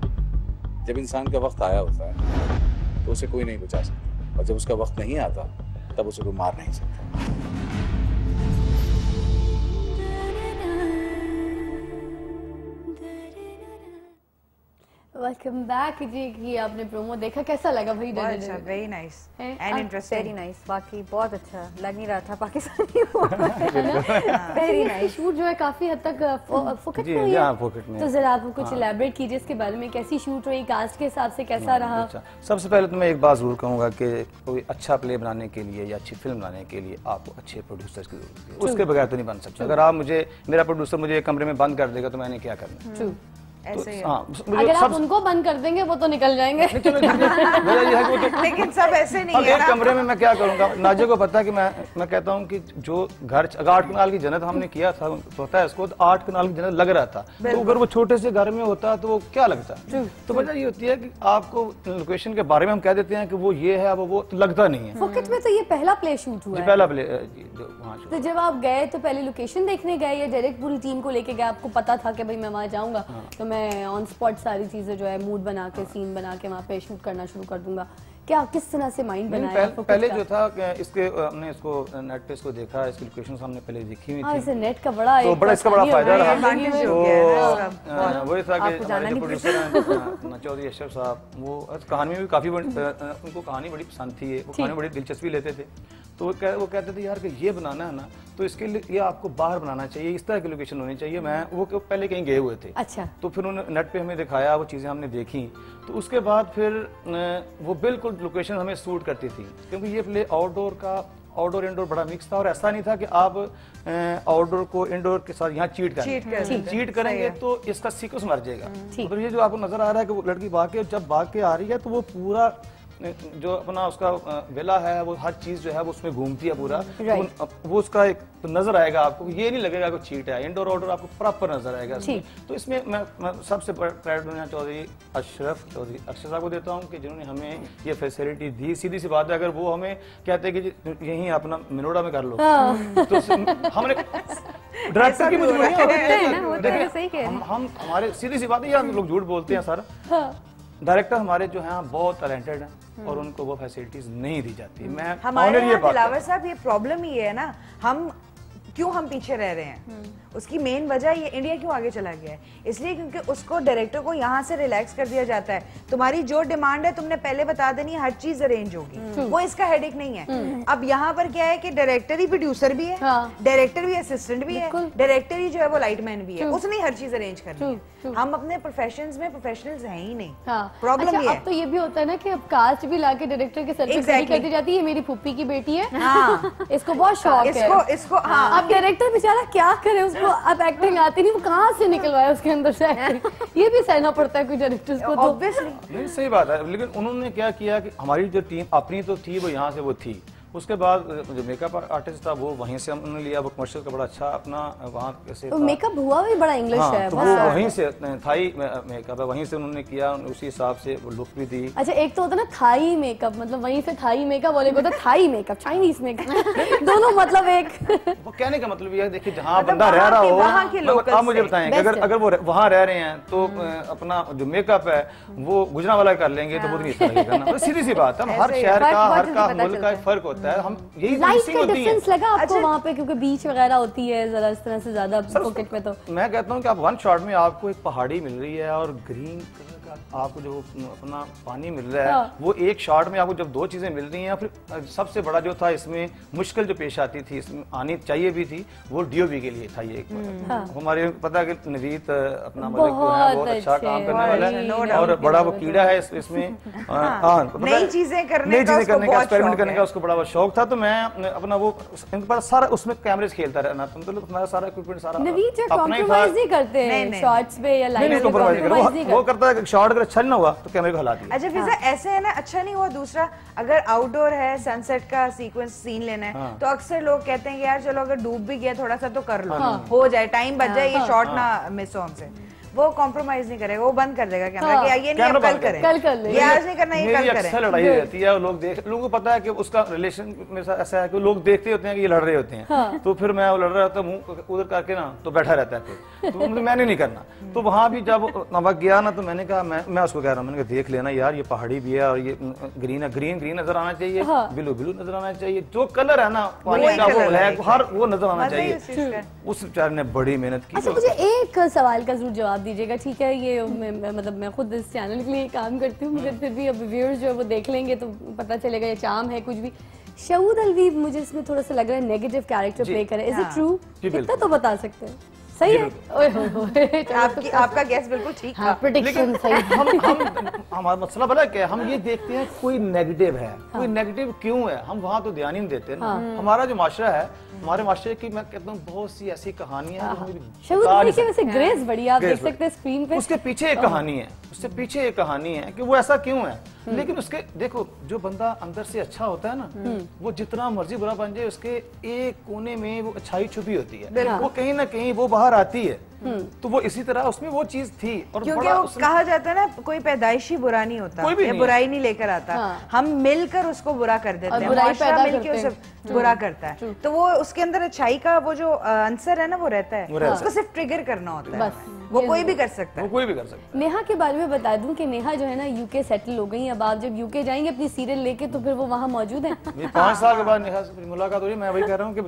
जब इंसान का वक्त आया होता है तो उसे कोई नहीं बचा सकता, और जब उसका वक्त नहीं आता तब उसे कोई मार नहीं सकता। वेलकम बैक जी। कि आपने प्रोमो देखा, कैसा लगा भाई? अच्छा, very nice and interesting. Very nice, बाकी बहुत अच्छा, लग नहीं रहा था पाकिस्तानी वेरी नाइस। शूट जो है काफी हद तक फोकट में हुई है, तो जरा आप कुछ इलैबोरेट कीजिए इसके बारे में, कैसी शूट रही, कास्ट के हिसाब से कैसा रहा? सबसे पहले तो मैं एक बात जरूर कहूँगा कि कोई अच्छा प्ले बनाने के लिए या अच्छी फिल्म बनाने के लिए आपको अच्छे प्रोड्यूसर्स की जरूरत है, उसके बगैर तो नहीं बन सकता। अगर आप मेरा प्रोड्यूसर मुझे एक कमरे में बंद कर देगा तो मैंने क्या करना? ऐसे ही अगर आप उनको बंद कर देंगे वो तो निकल जाएंगे। लेकिन सब ऐसे नहीं है ना। कमरे में मैं क्या करूंगा? नाजिया को पता है कि मैं कहता हूँ कि जो घर 8 कनाल की जन्नत हमने किया था, पता है इसको, तो 8 कनाल की जन्नत लग रहा था। तो अगर वो छोटे से घर में होता तो वो क्या लगता? तो वजह ये होती है कि आपको लोकेशन के बारे में हम कह देते हैं कि वो ये है, वो तो लगता नहीं है। फोकट में तो ये पहला प्ले शूट हुआ है। पहला प्ले। तो जब आप गए तो पहले लोकेशन देखने गए या डायरेक्ट पूरी टीम को लेके गए? आपको पता था कि भाई मैं वहाँ जाऊंगा तो मैं ऑन स्पॉट सारी चीजें जो है मूड बना के, सीन बना के वहाँ पे शूट करना शुरू कर दूंगा? क्या किस तरह से माइंड बनाया? पहले जो था इसके हमने इसको नेट पे इसको देखा, इसकी लोकेशन हमने पहले देखी हुई थी। इसे नेट का बड़ा इसका बड़ा फायदा रहा। वही था कि हमारे जो प्रोड्यूसर हैं चौधरी अशरफ साहब, वो कहानी में भी काफी उनको कहानी बड़ी पसंद थी, वो कहानी बड़ी दिलचस्पी लेते थे। तो वो कहते थे यार कि ये बनाना है ना तो इसके लिए ये आपको बाहर बनाना चाहिए, इस तरह की लोकेशन होनी चाहिए। वो पहले कहीं गए हुए थे। अच्छा। तो फिर उन्होंने नेट पे हमें दिखाया, वो चीज़ें हमने देखी, तो उसके बाद फिर वो बिल्कुल लोकेशन हमें सूट करती थी, क्योंकि ये प्ले आउटडोर इंडोर बड़ा मिक्स था। और ऐसा नहीं था कि आप आउटडोर को इंडोर के साथ यहाँ चीट करेंगे तो इसका सीक्वेंस मर जाएगा। मतलब ये जो आपको नजर आ रहा है कि वो लड़की जब भाग के आ रही है तो वो पूरा जो अपना उसका वेला है, वो हर चीज जो है वो उसमें घूमती है पूरा। वो उसका एक तो नजर आएगा आपको, ये नहीं लगेगा कि चीट है। इंडोर आउटडोर आपको प्रॉपर नजर आएगा इसमें। तो इसमें मैं सबसे प्राइड देना चौधरी अक्षर साहब को देता हूँ कि जिन्होंने हमें ये फैसिलिटी दी। सीधी सी बात है, अगर वो हमें कहते हैं कि यहीं अपना मिनोड़ा में कर लो तो हमने डायरेक्टर की मजबूरी है। हम हमारे सीधी सी बात है, हम लोग झूठ बोलते हैं सारा। डायरेक्टर हमारे जो हैं बहुत टैलेंटेड हैं और उनको वो फैसिलिटीज नहीं दी जाती। मैं हमारे यहाँ दिलावर साहब ये प्रॉब्लम ही है ना, हम क्यों हम पीछे रह रहे हैं, उसकी मेन वजह ये इंडिया क्यों आगे चला गया है, इसलिए क्योंकि उसको डायरेक्टर को यहाँ से रिलैक्स कर दिया जाता है। तुम्हारी जो डिमांड है तुमने पहले बता देनी, हर चीज अरेंज होगी, वो इसका हेडेक नहीं है। अब यहाँ पर क्या है कि डायरेक्टर ही प्रोड्यूसर भी है, डायरेक्टर भी असिस्टेंट भी है, डायरेक्टर ही जो है वो लाइटमैन भी है, उसने हर चीज अरेंज करनी है। हम अपने प्रोफेशंस में प्रोफेशनल्स हैं ही नहीं। प्रॉब्लम ये है। अब तो ये भी होता है ना कि अब कास्ट भी लाके डायरेक्टर के सर पे खड़ी कर दी जाती है, मेरी फूफी की बेटी है, इसको बहुत शौक है, इसको अब डायरेक्टर बेचारा क्या करे, उसको अब एक्टिंग आती नहीं, वो कहाँ से निकलवाए उसके अंदर से एक्टिंग। ये भी सहना पड़ता है कुछ डायरेक्टर्स को। ऑब्वियसली नहीं, सही बात है, लेकिन उन्होंने क्या किया कि हमारी जो टीम अपनी तो थी वो यहाँ से वो थी, उसके बाद जो मेकअप आर्टिस्ट था वो वहीं से हमने लिया, वो कमर्शियल का बड़ा अच्छा अपना वहाँ से तो मेकअप हुआ भी बड़ा इंग्लिश है, तो वो वहीं से थाई मेकअप है, वहीं से उन्होंने किया, उसी हिसाब से लुक भी दी। अच्छा, एक तो होता है ना थाई मेकअप, मतलब वहीं से थाई मेकअप, और एक होता है थाई मेकअप, चाइनीज मेकअप, दोनों मतलब एक। वो कहने का मतलब ये है, देखिए जहाँ बंदा रह रहा हो, आप मुझे बताएं अगर वो वहाँ रह रहे हैं तो अपना जो मेकअप है वो गुजरांवाला कर लेंगे तो वो नहीं अच्छा लगेगा ना, सीधी सी बात है। हर शहर का, हर का मुल्क का फर्क होता है, हम यही डिफरेंस लगा आपको वहाँ पे, क्योंकि बीच वगैरह होती है जरा इस तरह से ज्यादा पॉकेट में। तो मैं कहता हूँ कि आप वन शॉट में आपको एक पहाड़ी मिल रही है और ग्रीन कलर का आपको जो अपना पानी मिल रहा है, वो एक शॉट में आपको जब दो चीजें मिल रही हैं। फिर सबसे बड़ा जो था इसमें मुश्किल जो पेश आती थी, इसमें आनी चाहिए भी थी, वो डीओपी के लिए था। ये हमारे पता है कि नवीद अपना बहुत अच्छा काम करने वाला है और बड़ा वो कीड़ा है इसमें, नई चीजें करने का, एक्सपेरिमेंट करने का उसको बड़ा शौक था। तो मैं अपना वो इनके पास सारा उसमें कैमरेज खेलता रहना, तुम तो तुम्हारा सारा इक्विपमेंट सारा अपना ही था, नहीं करते हैं शॉट्स पे या लाइट में, वो करता है शॉट अगर अच्छा ना हुआ तो कैमरे को हला दिया। अच्छा फिजा ऐसे है ना, अच्छा नहीं हुआ। दूसरा, अगर आउटडोर है, सनसेट का सीक्वेंस सीन लेना है तो अक्सर लोग कहते हैं कि यार चलो अगर डूब भी गया थोड़ा सा तो कर लो, हो जाए, टाइम बच जाए, ये शॉट ना मिस हो हमसे। वो कॉम्प्रोमाइज नहीं करेगा, वो बंद कर देगा कैमरा कि ये नहीं, अब कल करें, ये आज नहीं करना, ये कल करें। अक्सर लड़ाई रहती है, लोगों को पता है कि उसका रिलेशन में ऐसा है कि लोग देखते होते हैं कि ये लड़ रहे होते हैं, तो फिर मैं लड़ रहा होता मुंह उधर करके ना तो बैठा रहता है, फिर तो मैंने नहीं करना। तो वहां भी जब नमक गया ना तो मैंने कहा, मैं उसको कह रहा हूँ, मैंने कहा देख लेना यार, ये पहाड़ी भी है और ये ग्रीन है, ग्रीन नजर आना चाहिए, ब्लू नजर आना चाहिए, जो कलर है ना पानी का वो ब्लैक हर वो नजर आना चाहिए। उस बेचारे ने बड़ी मेहनत की। अच्छा, मुझे एक सवाल का जरूर जवाब दीजिएगा, ठीक है, ये मतलब मैं खुद इस चैनल के लिए काम करती हूँ, मगर फिर भी अब व्यूअर्स जो है वो देख लेंगे तो पता चलेगा ये चाम है कुछ भी। शहूद अलवीब मुझे इसमें थोड़ा सा लग रहा है नेगेटिव कैरेक्टर प्ले करे, इज इट ट्रू? कितना तो बता सकते हैं? सही है, आपका गैस बिल्कुल ठीक था, प्रेडिक्शन सही। हमारा मसला भला क्या है, हम ये देखते हैं कोई नेगेटिव है, कोई नेगेटिव क्यों है, हम वहाँ तो ध्यान ही नहीं देते ना। हमारा जो माशरा है, हमारे माशरे की मैं कहता हूँ बहुत सी ऐसी कहानियां वैसे ग्रेस बड़ी आप देख सकते हैं स्क्रीन पे, उसके पीछे एक कहानी है, उससे पीछे एक कहानी है कि वो ऐसा क्यों है। लेकिन उसके देखो, जो बंदा अंदर से अच्छा होता है ना, वो जितना मर्जी बुरा बन जाए, उसके एक कोने में वो अच्छाई छुपी होती है, वो कहीं ना कहीं वो बाहर आती है। तो वो इसी तरह उसमें वो चीज थी। और क्योंकि वो कहा जाता है ना, कोई पैदाइशी बुरा नहीं होता, ये बुराई नहीं लेकर आता, हम मिलकर उसको बुरा कर देते हैं, माशरा मिलकर उसे बुरा करता है। तो वो उसके अंदर अच्छाई का वो जो आंसर है ना वो रहता है, उसको सिर्फ ट्रिगर करना होता है, वो कोई भी कर सकता है, वो कोई भी कर सकता है। नेहा के बारे में बता दूं कि नेहा जो है ना यूके सेटल हो गई। अब आप जब यूके जाएंगे अपनी सीरियल लेके तो फिर वो वहाँ मौजूद है। 5 साल के बाद नेहा से मुलाकात हुई, मैं वही कह रहा हूँ कि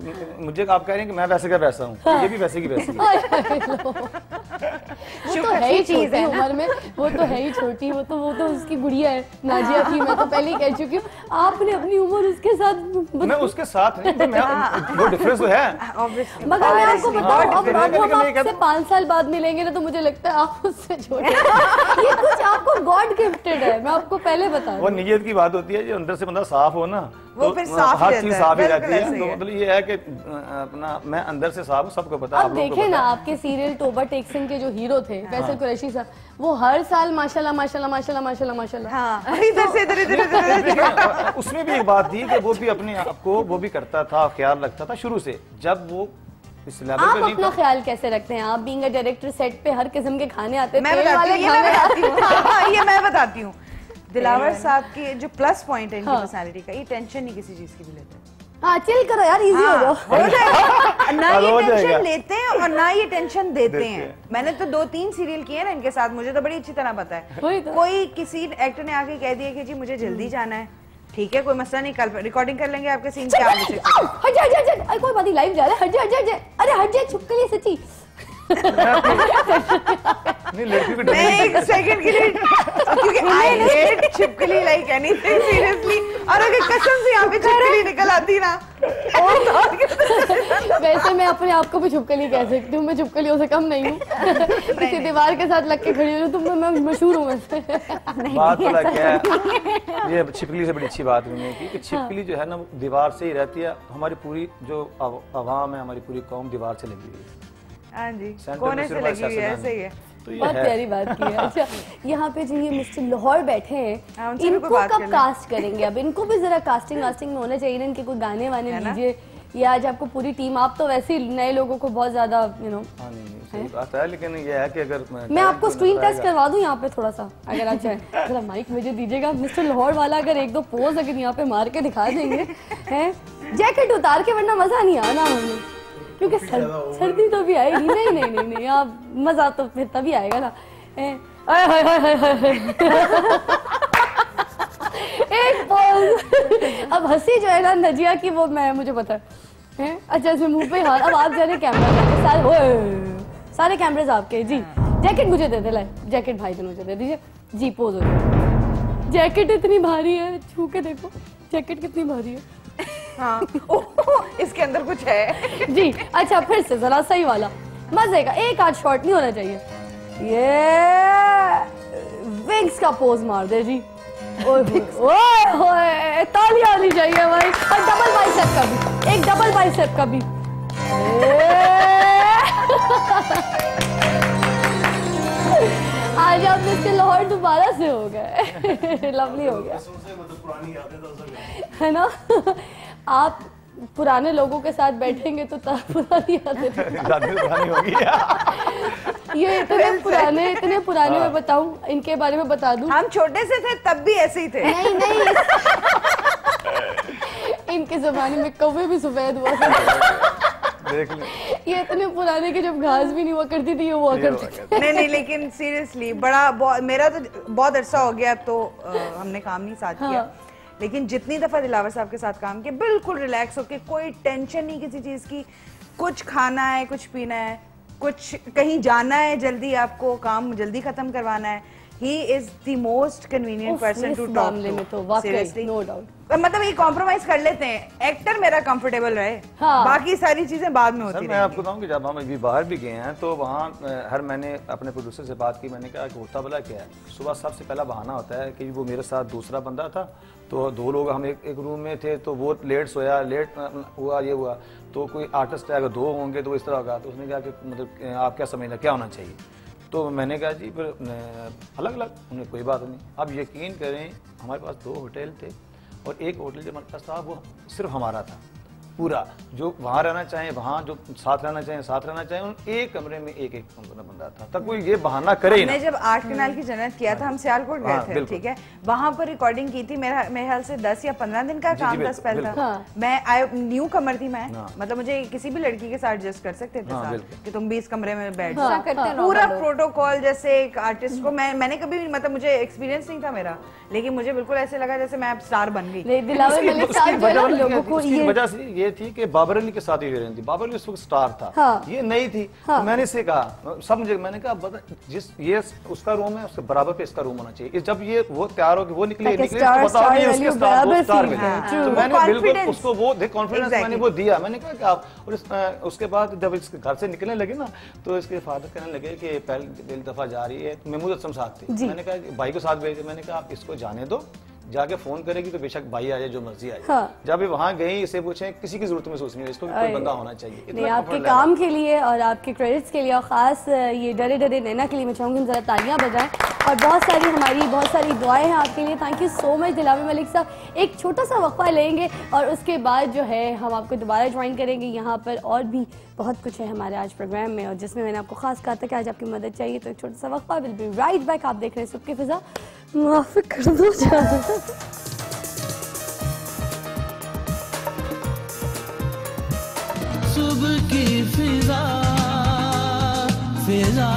मुझे आप कह रहे हैं कि मैं वैसे का वैसा हूँ, ये भी वैसे की वैसी वो तो है ही चीज है उम्र में, वो तो है ही छोटी, वो तो उसकी गुड़िया है नाजिया की, मैं तो पहले ही कह चुकी हूँ। आपने अपनी उम्र उसके साथ, मैं उसके साथ नहीं, वो डिफरेंस तो है। मगर मैं आपको बताऊँ, अब आपसे 5 साल बाद मिलेंगे ना तो मुझे लगता है आप उससे छोटे, ये कुछ आपको गॉड गिफ्टेड है, मैं आपको पहले बता रही हूँ। वो नीयत की बात होती है, जो अंदर से बंदा साफ हो ना वो तो फिर साफ हर चीज साफ ही रहती है। तो मतलब ये है कि अपना मैं अंदर से साफ हूँ, सबको पता है। अब देखे ना आपके सीरियल तोबा टेक्सन के जो हीरो थे फैसल कुरैशी साहब, वो हर साल माशाल्लाह माशाल्लाह माशाल्लाह माशाल्लाह माशाल्लाह इधर से इधर उसमें भी एक बात थी कि वो भी अपने आप को वो भी करता था, ख्याल रखता था शुरू से। जब वो आप अपना ख्याल कैसे रखते हैं? आप बीइंग अ डायरेक्टर सेट पे हर किस्म के खाने आते हैं, ये मैं बताती हूँ। दिलावर साहब की जो प्लस पॉइंट है इनकी पर्सनालिटी का, ये टेंशन नहीं किसी चीज की भी लेते हैं। हाँ, चिल करो यार, इजी हो जाओ। ना ये टेंशन लेते हैं और ना ये टेंशन देते हैं। मैंने तो 2-3 सीरियल किए हैं ना इनके साथ, मुझे तो बड़ी अच्छी तरह पता है। कोई किसी एक्टर ने आके कह दिया कि जी मुझे जल्दी जाना है, ठीक है, कोई मसला नहीं, कल रिकॉर्डिंग कर लेंगे आपके सीन के आगे से। हट जा हट जा, कोई बात नहीं, लाइव जा रहा है, हट जा हट जा, अरे हट जा, छुप के लिए सच्ची। नहीं लड़की को मैं एक सेकंड के लिए, क्योंकि आई हेट छिपकली लाइक एनीथिंग सीरियसली, और अगर कसम से यहाँ पे छिपकली निकल आती ना, वैसे मैं अपने आप को भी छिपकली कह सकती हूँ, मैं छिपकलियों से कम नहीं हूँ। किसी दीवार के साथ लग के खड़ी हूँ, तुम मैं मशहूर हूँ वैसे। बात तो क्या है, ये छिपकली से बड़ी अच्छी बात है कि छिपकली जो है ना दीवार से ही रहती है। हमारी पूरी जो आवाम है, हमारी पूरी कौम दीवार से लगी हुई है। हाँ जी, कोने से लगी हुई है, ऐसे ही है। तो बहुत प्यारी बात की है। अच्छा, यहाँ पे जो ये मिस्टर लाहौर बैठे हैं, इनको कब कास्ट करेंगे? अब इनको भी जरा कास्टिंग में होना चाहिए ना, इनके कोई गाने वाने दीजिए। ये आज आपको पूरी टीम, आप तो वैसे ही नए लोगों को बहुत ज्यादा आता है, लेकिन ये है कि अगर मैं आपको स्क्रीन टेस्ट करवा दूं यहाँ पे थोड़ा सा, अगर आप चाहें थोड़ा माइक मुझे दीजिएगा। मिस्टर लाहौर वाला अगर एक दो पोज अगर यहाँ पे मार के दिखा देंगे, हैं जैकेट उतार के, वरना मजा नहीं आना हमें, क्योंकि सर्दी तो भी आएगी। नहीं नहीं नहीं नहीं, आप मजा तो फिर तभी आएगा ना। एक पोज। अब हंसी जो है ना नजिया की, वो मैं मुझे पता है। अच्छा, इसमें मुंह पे हाथ। अब आप जाने कैमरा सारे कैमरेज आपके जी। जैकेट मुझे दे दे, लाए जैकेट भाई जान मुझे दे दीजिए जी। पोज हो जाए। जैकेट इतनी भारी है, छू के देखो जैकेट कितनी भारी है। हाँ। इसके अंदर कुछ है जी। अच्छा, फिर से जरा सही वाला मजे का, एक आध शॉट नहीं होना चाहिए। ये विंग्स का पोज मार दे जी। ओए तालियां आनी चाहिए भाई। और डबल बाइसेप का भी, एक डबल बाइसेप का भी। आज आप मिस्टर लाहौर दोबारा से हो गए। लवली हो गया है ना। आप पुराने लोगों के साथ बैठेंगे तो पुरानी पुरानी होगी। ये इतने पुराने मैं बताऊं, इनके बारे में बता दूं, हम छोटे से थे तब भी ऐसे ही थे। नहीं इनके जमाने में कौवे भी सफेद हुआ करते। देख ले, ये इतने पुराने के जब घास भी नहीं हुआ करती थी, ये हुआ करती। नहीं, लेकिन सीरियसली मेरा तो बहुत अरसा हो गया, अब तो हमने काम नहीं साथ किया, लेकिन जितनी दफा दिलावर साहब के साथ काम किया, बिल्कुल रिलैक्स होके, कोई टेंशन नहीं किसी चीज की। कुछ खाना है, कुछ पीना है, कुछ कहीं जाना है, जल्दी आपको काम जल्दी खत्म करवाना है, he is the most convenient person to talk to. Seriously, no doubt. मतलब ये कॉम्प्रोमाइज कर लेते हैं, एक्टर मेरा कंफर्टेबल रहे, हाँ। बाकी सारी चीजें बाद में होती हैं। मैं आपको बताऊं कि जब हम अभी बाहर भी गए हैं तो वहाँ हर मैंने अपने प्रोड्यूसर से बात की, मैंने कहा कि होता भला क्या है। सुबह सबसे पहला बहाना होता है कि वो मेरे साथ दूसरा बंदा था, तो दो लोग हम एक रूम में थे, तो वो लेट सोया, लेट हुआ, ये हुआ, तो कोई आर्टिस्ट है अगर दो होंगे तो इस तरह होगा। तो उसने कहा कि मतलब आप क्या समझना क्या होना चाहिए। तो मैंने कहा जी फिर अलग अलग, उन्हें कोई बात नहीं। अब यकीन करें, हमारे पास 2 होटल थे और एक होटल जो हमारे पास था वो सिर्फ हमारा था पूरा। जो वहाँ रहना चाहें वहाँ, जो साथ रहना चाहें साथ रहना चाहें, एक कमरे में एक बंदा था। तब कोई ये बहाना करे ही ना। जब 8 कनाल की जन्नत किया था, हम सियालकोट गए थे, ठीक है, वहाँ पर रिकॉर्डिंग की थी। मेरे ख्याल से 10 या 15 दिन का काम था स्पेल था। मैं न्यू कमर थी, मैं मतलब मुझे किसी भी लड़की के साथ एडजस्ट कर सकते थे साथ कि तुम भी इस कमरे में बैठ जाओ। पूरा प्रोटोकॉल जैसे एक आर्टिस्ट को मैंने कभी मतलब मुझे एक्सपीरियंस नहीं था मेरा, लेकिन मुझे बिल्कुल ऐसे लगा जैसे मैं अब स्टार बन गई। वजह से ये थी कि बाबर अली के साथ ही हुई थी। बाबर अली उस वक्त स्टार था, ये नहीं थी। तो मैंने इससे कहा, सब मुझे, मैंने कहा जिस ये उसका रूम है उसके बराबर पे इसका रूम होना चाहिए। जब ये वो तैयार हो कि वो निकले तो बताओ ये उसके स्टार मिले। तो मैंने बिल्कुल उसको वो कॉन्फिडेंस मैंने वो दिया। मैंने कहा कि आप, और उसके बाद जब इसके घर से निकलने लगे ना, तो इसके फादर कहने लगे कि पहली दफा जा रही है, महमूद असलम साथ थे। मैंने कहा भाई को साथ भेजे, मैंने कहा आप इसको जाने दो, जाके फोन करेगी तो बेशक भाई आ जाए, जो मर्जी आ जाए। हाँ। जब ये वहाँ गई, इसे पूछे, किसी की जरूरत महसूस नहीं हुई, इसको कोई बंदा होना चाहिए। नहीं, आपके काम के लिए और आपके क्रेडिट्स के लिए, और खास ये डरे डरे नैना के लिए मैं चाहूंगी जरा तालियां बजाएं। और बहुत सारी दुआएं हैं आपके लिए। Thank you so much Dilawar Malik साहब। एक छोटा सा वक्फा लेंगे और उसके बाद जो है हम आपको दोबारा ज्वाइन करेंगे। यहाँ पर और भी बहुत कुछ है हमारे आज प्रोग्राम में, और जिसमें मैंने आपको खास कहा था कि आज आपकी मदद चाहिए। तो एक छोटा सा वक्फा, विल बी राइट बैक। आप देख रहे हैं सुबह की फिजा। मुआफिक कर दो सुबह की फिजा फिजा।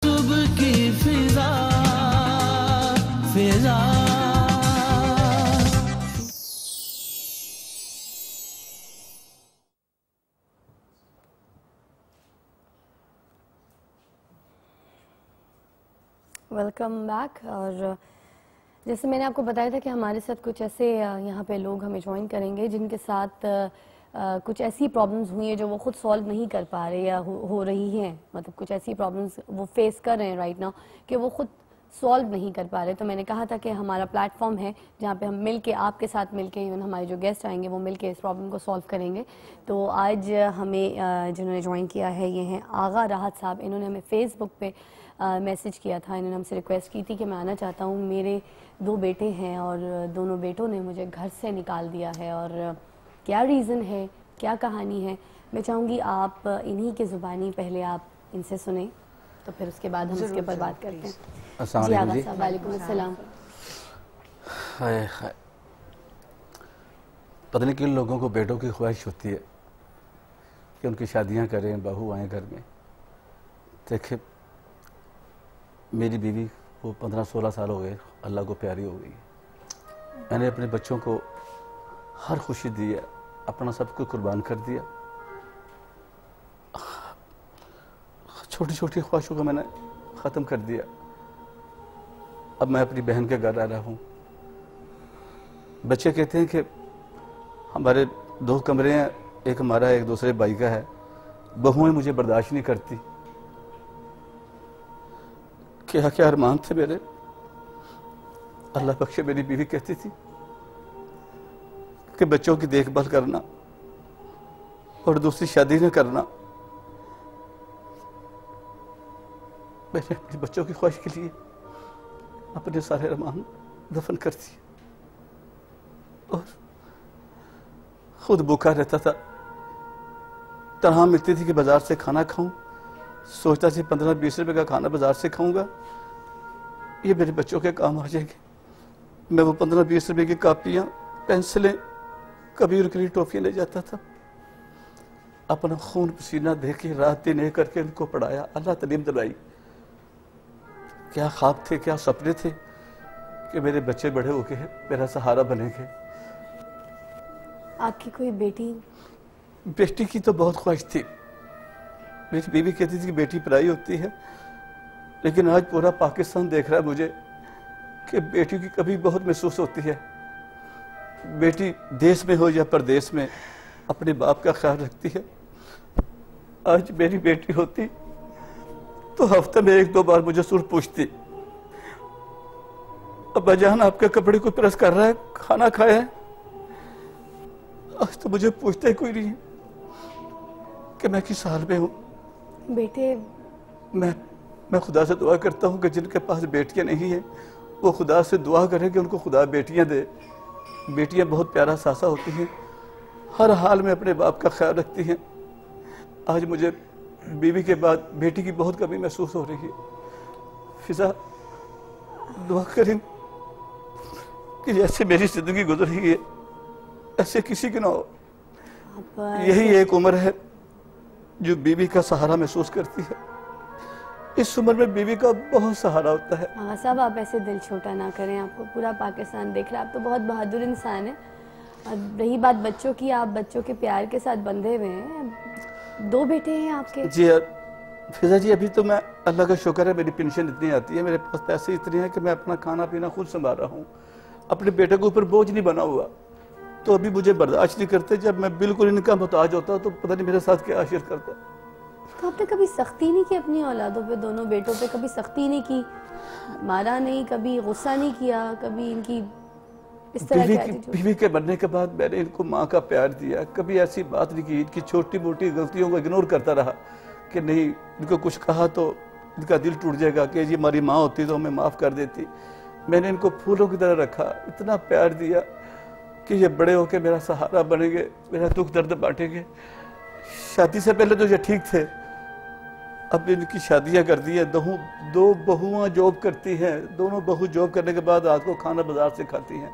सुबह की वेलकम बैक। और जैसे मैंने आपको बताया था कि हमारे साथ कुछ ऐसे यहाँ पे लोग हमें ज्वाइन करेंगे जिनके साथ कुछ ऐसी प्रॉब्लम्स हुई हैं जो वो खुद सॉल्व नहीं कर पा रहे या हो रही हैं, मतलब कुछ ऐसी प्रॉब्लम्स वो फेस कर रहे हैं राइट नाउ कि वो खुद सॉल्व नहीं कर पा रहे। तो मैंने कहा था कि हमारा प्लेटफॉर्म है जहाँ पे हम मिलके आपके साथ मिलके इवन हमारे जो गेस्ट आएंगे वो मिलके इस प्रॉब्लम को सॉल्व करेंगे। तो आज हमें जिन्होंने ज्वाइन किया है ये हैं आगा राहत साहब। इन्होंने हमें फेसबुक पे मैसेज किया था, इन्होंने हमसे रिक्वेस्ट की थी कि मैं आना चाहता हूँ, मेरे 2 बेटे हैं और दोनों बेटों ने मुझे घर से निकाल दिया है और क्या रीज़न है, क्या कहानी है, मैं चाहूँगी आप इन्हीं की ज़ुबानी पहले आप इनसे सुने तो फिर उसके बाद हम इसके ऊपर बात करते हैं। जी आगा साहब, वालेकुम अस्सलाम। हाय हाय, पता नहीं किन लोगों को बेटों की ख्वाहिश होती है कि उनकी शादियां करें, बहू आए घर में। देखिए मेरी बीवी को 15-16 साल हो गए, अल्लाह को प्यारी हो गई। मैंने अपने बच्चों को हर खुशी दी है, अपना सब कुछ कुर्बान कर दिया। छोटी छोटी ख्वाहिशों को मैंने ख़त्म कर दिया। अब मैं अपनी बहन के घर आ रहा हूँ। बच्चे कहते हैं कि हमारे 2 कमरे हैं, एक हमारा है, एक दूसरे भाई का है, बहुएं मुझे बर्दाश्त नहीं करती। क्या क्या अरमान थे मेरे, अल्लाह बख्शे। मेरी बीवी कहती थी कि बच्चों की देखभाल करना और दूसरी शादी न करना। मैंने अपने बच्चों की ख्वाहिश के लिए अपने सारे अरमान दफन कर दिए और खुद भूखा रहता था। तनहा मिलती थी कि बाजार से खाना खाऊं, सोचता थी 15-20 रुपए का खाना बाजार से खाऊंगा, ये मेरे बच्चों के काम आ जाएंगे। मैं वो 15-20 रुपए की कापियां, पेंसिलें, कभी उनके लिए टॉफियां ले जाता था। अपना खून पसीना दे के रात दिन एक करके उनको पढ़ाया, अल्लाह तलीम दिलाई। क्या ख्वाब थे, क्या सपने थे कि मेरे बच्चे बड़े होके मेरा सहारा बनेंगे। आपकी कोई बेटी? बेटी की तो बहुत ख्वाहिश थी। मेरी बीवी कहती थी कि बेटी पराई होती है, लेकिन आज पूरा पाकिस्तान देख रहा है मुझे कि बेटी की कभी बहुत महसूस होती है। बेटी देश में हो या परदेश में अपने बाप का ख्याल रखती है। आज मेरी बेटी होती तो हफ्ते में 1-2 बार मुझे सुर पूछती, अब्बा जान आपके कपड़े को प्रेस कर रहा है, खाना खाया है? आज तो मुझे पूछता ही कोई नहीं है कि मैं किस हाल में हूँ। बेटे मैं खुदा से दुआ करता हूँ कि जिनके पास बेटियां नहीं है वो खुदा से दुआ करें कि उनको खुदा बेटियां दे। बेटियां बहुत प्यारा सासा होती हैं, हर हाल में अपने बाप का ख्याल रखती हैं। आज मुझे बीवी के बाद बेटी की बहुत कमी महसूस हो रही है। फिजा दुआ करें कि जैसे मेरी जिंदगी गुजर रही है ऐसे किसी की ना हो। यही एक उम्र है जो बीवी का सहारा महसूस करती है। इस उम्र में बीवी का बहुत सहारा होता है। हाँ साहब, आप ऐसे दिल छोटा ना करें, आपको पूरा पाकिस्तान देख रहा है, आप तो बहुत बहादुर इंसान है। और रही बात बच्चों की, आप बच्चों के प्यार के साथ बंधे हुए हैं। 2 बेटे हैं आपके? जी फिजा जी, अभी तो मैं अल्लाह का शुक्र है मेरी पेंशन इतनी आती है, मेरे पास पैसे इतने हैं कि मैं अपना खाना पीना खुद संभाल रहा हूँ। अपने बेटे के ऊपर बोझ नहीं बना हुआ, तो अभी मुझे बर्दाश्त नहीं करते। जब मैं बिल्कुल इनका मोहताज होता तो पता नहीं मेरे साथ क्या आशिर करता। तो आपने कभी सख्ती नहीं की अपनी औलादों पे, दोनों बेटों पे कभी सख्ती नहीं की, मारा नहीं, कभी गुस्सा नहीं किया, कभी इनकी इस तरह की बीवी के बनने के बाद मैंने इनको माँ का प्यार दिया, कभी ऐसी बात नहीं की। इनकी छोटी मोटी गलतियों को इग्नोर करता रहा कि नहीं इनको कुछ कहा तो इनका दिल टूट जाएगा कि ये हमारी माँ होती तो हमें माफ़ कर देती। मैंने इनको फूलों की तरह रखा, इतना प्यार दिया कि ये बड़े होकर मेरा सहारा बनेंगे, मेरा दुख दर्द बांटेंगे। शादी से पहले तो ये ठीक थे, अब इनकी शादियां कर दी है। 2 बहुआं जॉब करती हैं, दोनों बहू जॉब करने के बाद रात को खाना बाजार से खाती हैं।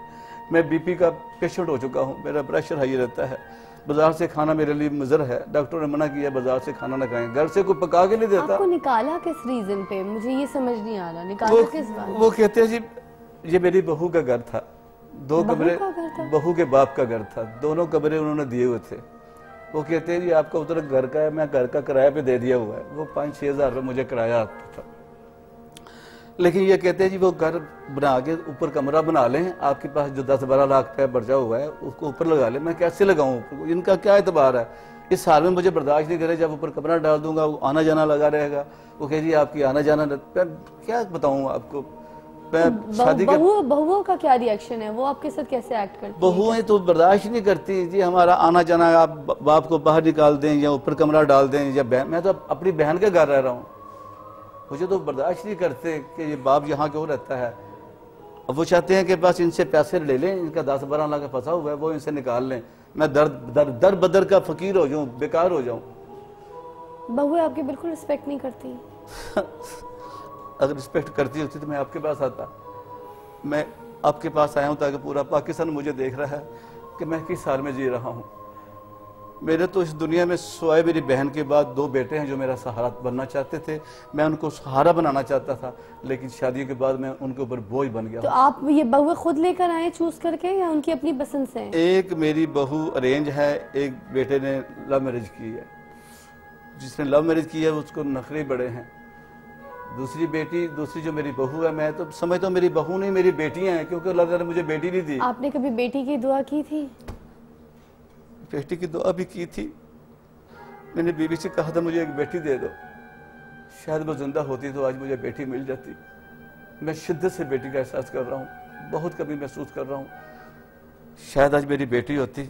मैं बीपी का पेशेंट हो चुका हूँ, मेरा प्रेशर हाई रहता है, बाजार से खाना मेरे लिए मुज़र है। डॉक्टर ने मना किया बाजार से खाना ना खाएं, घर से कोई पका के नहीं देता। आपको निकाला किस रीजन पे, मुझे ये समझ नहीं आ रहा, निकाला किस बात? वो कहते हैं जी ये मेरी बहू का घर था, 2 कमरे, बहू के बाप का घर था, दोनों कमरे उन्होंने दिए हुए थे। वो कहते हैं जी आपका उधर घर का है, मैं घर का किराया पे दे दिया हुआ है। वो 5-6 हज़ार रुपये मुझे किराया आता था। लेकिन ये कहते हैं जी वो घर बना के ऊपर कमरा बना लें, आपके पास जो 10-12 लाख रुपया बर्जा हुआ है उसको ऊपर लगा लें। मैं कैसे लगाऊं ऊपर? इनका क्या एतबार है? इस हाल में मुझे बर्दाश्त नहीं करे, जब ऊपर कमरा डाल दूंगा वो आना जाना लगा रहेगा। वो कह जी आपकी आना जाना, क्या बताऊं आपको। शादी के बहुओं का क्या रिएक्शन है? वो आपके साथ कैसे एक्ट करती हैं? बहुएं तो बर्दाश्त नहीं करती जी हमारा आना जाना, आप बाप को बाहर निकाल दें या ऊपर कमरा डाल दें, या मैं तो अपनी बहन के घर रह रहा हूँ, मुझे तो बर्दाश्त नहीं करते कि ये बाप यहाँ क्यों रहता है। अब वो चाहते हैं कि बस इनसे पैसे ले लें, इनका 10-12 लाख फंसा हुआ है वो इनसे निकाल लें, मैं दर बदर का फकीर हो जाऊं, बेकार हो जाऊं। बहुएं आपकी बिल्कुल रिस्पेक्ट नहीं करती। अगर रिस्पेक्ट करती होती तो मैं आपके पास आता। मैं आपके पास आया हूं ताकि पूरा पाकिस्तान मुझे देख रहा है कि मैं किस हाल में जी रहा हूं। मेरे तो इस दुनिया में सिवाय मेरी बहन के बाद 2 बेटे हैं जो मेरा सहारा बनना चाहते थे। मैं उनको सहारा बनाना चाहता था, लेकिन शादी के बाद मैं उनके ऊपर बोझ बन गया। तो आप ये बहुएं खुद लेकर आए चूज करके या उनकी अपनी पसंद से? एक मेरी बहू अरेंज है, एक बेटे ने लव मैरिज की है। जिसने लव मैरिज की है उसको नखरे बड़े हैं। दूसरी जो मेरी बहू है, मैं तो समझता हूँ मेरी बहू नहीं मेरी बेटियां हैं, क्योंकि अल्लाह ताला ने मुझे बेटी नहीं दी। आपने कभी बेटी की दुआ की थी? बेटी की दुआ भी की थी। मैंने बीवी से कहा था मुझे एक बेटी दे दो, शायद वो जिंदा होती तो आज मुझे बेटी मिल जाती। मैं शिद्दत से बेटी का एहसास कर रहा हूँ, बहुत कमी महसूस कर रहा हूँ। शायद आज मेरी बेटी होती,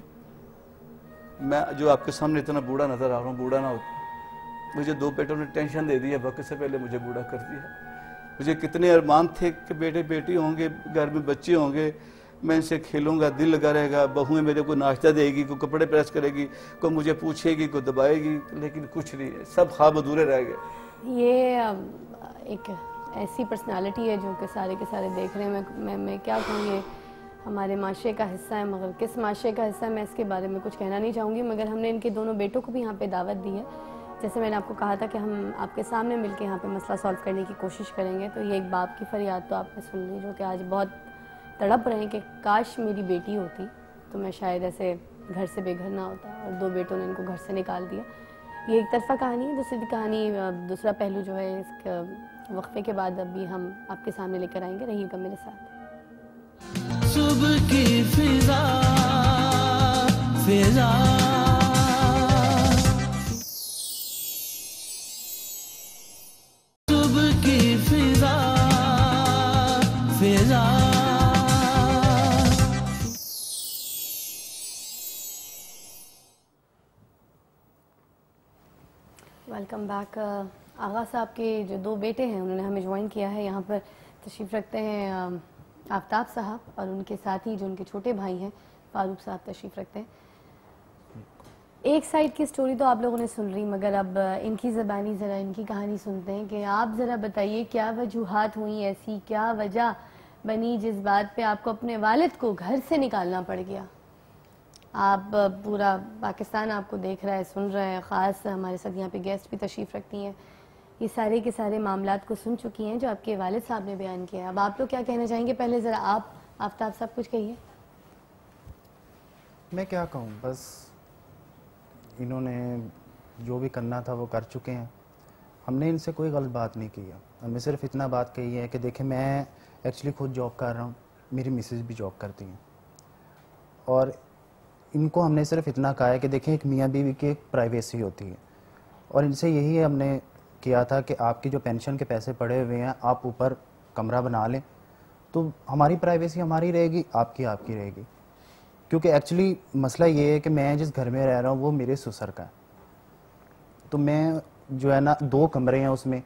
मैं जो आपके सामने इतना बूढ़ा नजर आ रहा हूँ बूढ़ा ना होता। मुझे 2 बेटों ने टेंशन दे दी है, वक्त से पहले मुझे बूढ़ा कर दिया। मुझे कितने अरमान थे कि बेटे बेटी होंगे, घर में बच्चे होंगे, मैं इनसे खेलूंगा, दिल लगा रहेगा। बहुएं मेरे को नाश्ता देगी, कोई कपड़े प्रेस करेगी, कोई मुझे पूछेगी, कोई दबाएगी, लेकिन कुछ नहीं है, सब ख्वाब अधूरे रह गए। ये एक ऐसी पर्सनालिटी है जो कि सारे के सारे देख रहे हैं। मैं क्या कहूँ, ये हमारे माशरे का हिस्सा है, मगर किस माशरे का हिस्सा है मैं इसके बारे में कुछ कहना नहीं चाहूँगी। मगर हमने इनके दोनों बेटों को भी यहाँ पे दावत दी है। जैसे मैंने आपको कहा था कि हम आपके सामने मिलकर यहाँ पे मसला सॉल्व करने की कोशिश करेंगे। तो ये एक बाप की फरियाद तो आपने सुन ली, जो कि आज बहुत तड़प रहे हैं कि काश मेरी बेटी होती तो मैं शायद ऐसे घर से बेघर ना होता, और 2 बेटों ने इनको घर से निकाल दिया। ये एक तरफा कहानी है। दूसरी कहानी, दूसरा पहलू जो है इस वक्फे के बाद अभी हम आपके सामने लेकर आएंगे। रहिएगा मेरे साथ। सुबह की फिजा फिजा सुबह की फिजा फिजा वेलकम बैक। आगा साहब के जो 2 बेटे हैं उन्होंने हमें ज्वाइन किया है। यहाँ पर तशरीफ़ रखते हैं आफ्ताब साहब, और उनके साथ ही जो उनके छोटे भाई हैं फारूक साहब तशरीफ़ रखते हैं। एक साइड की स्टोरी तो आप लोगों ने सुन ली, मगर अब इनकी ज़बानी ज़रा इनकी कहानी सुनते हैं कि आप ज़रा बताइए क्या वजूहात हुई ऐसी, क्या वजह बनी जिस बात पे आपको अपने वालिद को घर से निकालना पड़ गया। आप पूरा पाकिस्तान आपको देख रहा है, सुन रहा है, ख़ास हमारे साथ यहाँ पे गेस्ट भी तशरीफ़ रखती हैं, ये सारे के सारे मामलात को सुन चुकी हैं जो आपके वालिद साहब ने बयान किया है। अब आप लोग क्या कहना चाहेंगे? पहले ज़रा आप आफ्ताब साहब कुछ कहिए। मैं क्या कहूँ, बस इन्होंने जो भी करना था वो कर चुके हैं। हमने इनसे कोई गलत बात नहीं की है, हमने सिर्फ इतना बात कही है कि देखिए मैं एक्चुअली खुद जॉब कर रहा हूँ, मेरी मिसेज भी जॉब करती हैं, और इनको हमने सिर्फ इतना कहा है कि देखें एक मियाँ बीवी की एक प्राइवेसी होती है, और इनसे यही हमने किया था कि आपकी जो पेंशन के पैसे पड़े हुए हैं आप ऊपर कमरा बना लें, तो हमारी प्राइवेसी हमारी रहेगी, आपकी रहेगी। क्योंकि एक्चुअली मसला ये है कि मैं जिस घर में रह रहा हूँ वो मेरे ससुर का है, तो मैं जो है ना 2 कमरे हैं, उसमें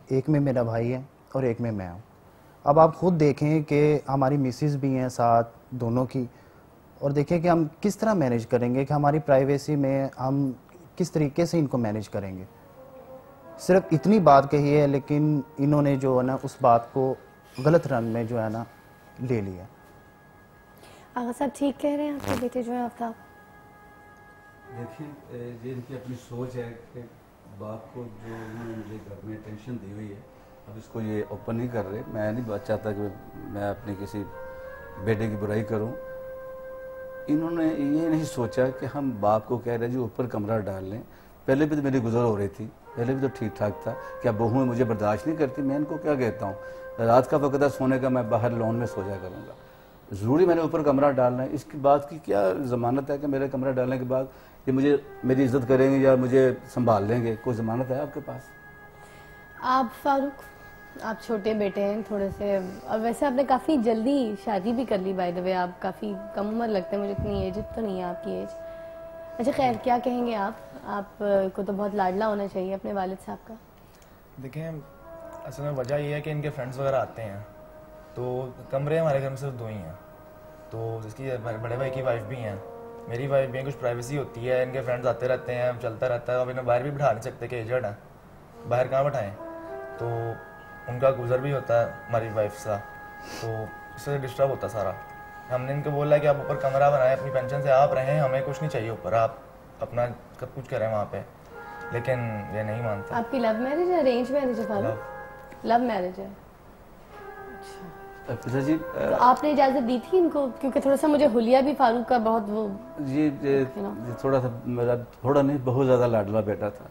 एक में मेरा भाई है और एक में मैं हूँ। अब आप खुद देखें कि हमारी मिसेस भी हैं साथ दोनों की, और देखें कि हम किस तरह मैनेज करेंगे, कि हमारी प्राइवेसी में हम किस तरीके से इनको मैनेज करेंगे। सिर्फ इतनी बात कही है, लेकिन इन्होंने जो है ना उस बात को गलत रंग में जो है ना ले लिया। आगा साहब ठीक कह रहे हैं आपके बेटे जो है आफ्ताब? देखिए ये इनकी अपनी सोच है कि बाप को जो इन्होंने मुझे घर में टेंशन दी हुई है, अब इसको ये ओपन नहीं कर रहे। मैं नहीं बात चाहता कि मैं अपने किसी बेटे की बुराई करूं। इन्होंने ये नहीं सोचा कि हम बाप को कह रहे हैं जी ऊपर कमरा डाल लें। पहले भी तो मेरी गुजर हो रही थी, पहले भी तो ठीक ठाक था। क्या बहुएं मुझे बर्दाश्त नहीं करती? मैं इनको क्या कहता हूँ, रात का वक्त है सोने का, मैं बाहर लॉन में सो जाया करूँगा। ज़रूरी मैंने ऊपर कमरा डालना है? इसकी बात की क्या ज़मानत है कि मेरे कमरा डालने के बाद ये मुझे मेरी इज्जत करेंगे या मुझे संभाल लेंगे? कोई ज़मानत है आपके पास? आप फारूक, आप छोटे बेटे हैं थोड़े से, और वैसे आपने काफ़ी जल्दी शादी भी कर ली बाय द वे। आप काफ़ी कम उम्र लगते हैं मुझे, इतनी एज तो नहीं है आपकी एज। अच्छा खैर, क्या कहेंगे आप को तो बहुत लाडला होना चाहिए अपने वालिद साहब का। देखें, असल में वजह यह है कि इनके फ्रेंड्स वगैरह आते हैं, तो कमरे हमारे घर में सिर्फ 2 ही हैं। तो जिसकी बड़े भाई की वाइफ भी हैं, मेरी वाइफ भी हैं, कुछ प्राइवेसी होती है। इनके फ्रेंड्स आते रहते हैं, चलता रहता है। अब इन्हें बाहर भी बिठा नहीं सकते कि एजड है, बाहर कहाँ बिठाएं। तो उनका गुजर भी होता है हमारी वाइफ सा, तो इससे डिस्टर्ब होता सारा। हमने इनको बोला है कि आप ऊपर कमरा बनाएं, अपनी पेंशन से आप रहें, हमें कुछ नहीं चाहिए ऊपर, आप अपना सब कुछ करें वहाँ पे, लेकिन ये नहीं मानते। आपकी लव मैरिज है अरेंज मैरिज है फारूक? लव मैरिज है। अच्छा जी, तो आपने इजाजत दी थी इनको? क्योंकि थोड़ा सा मुझे हुलिया भी फारूक का बहुत वो ये थोड़ा सा मेरा थोड़ा नहीं बहुत ज़्यादा लाडला बेटा था।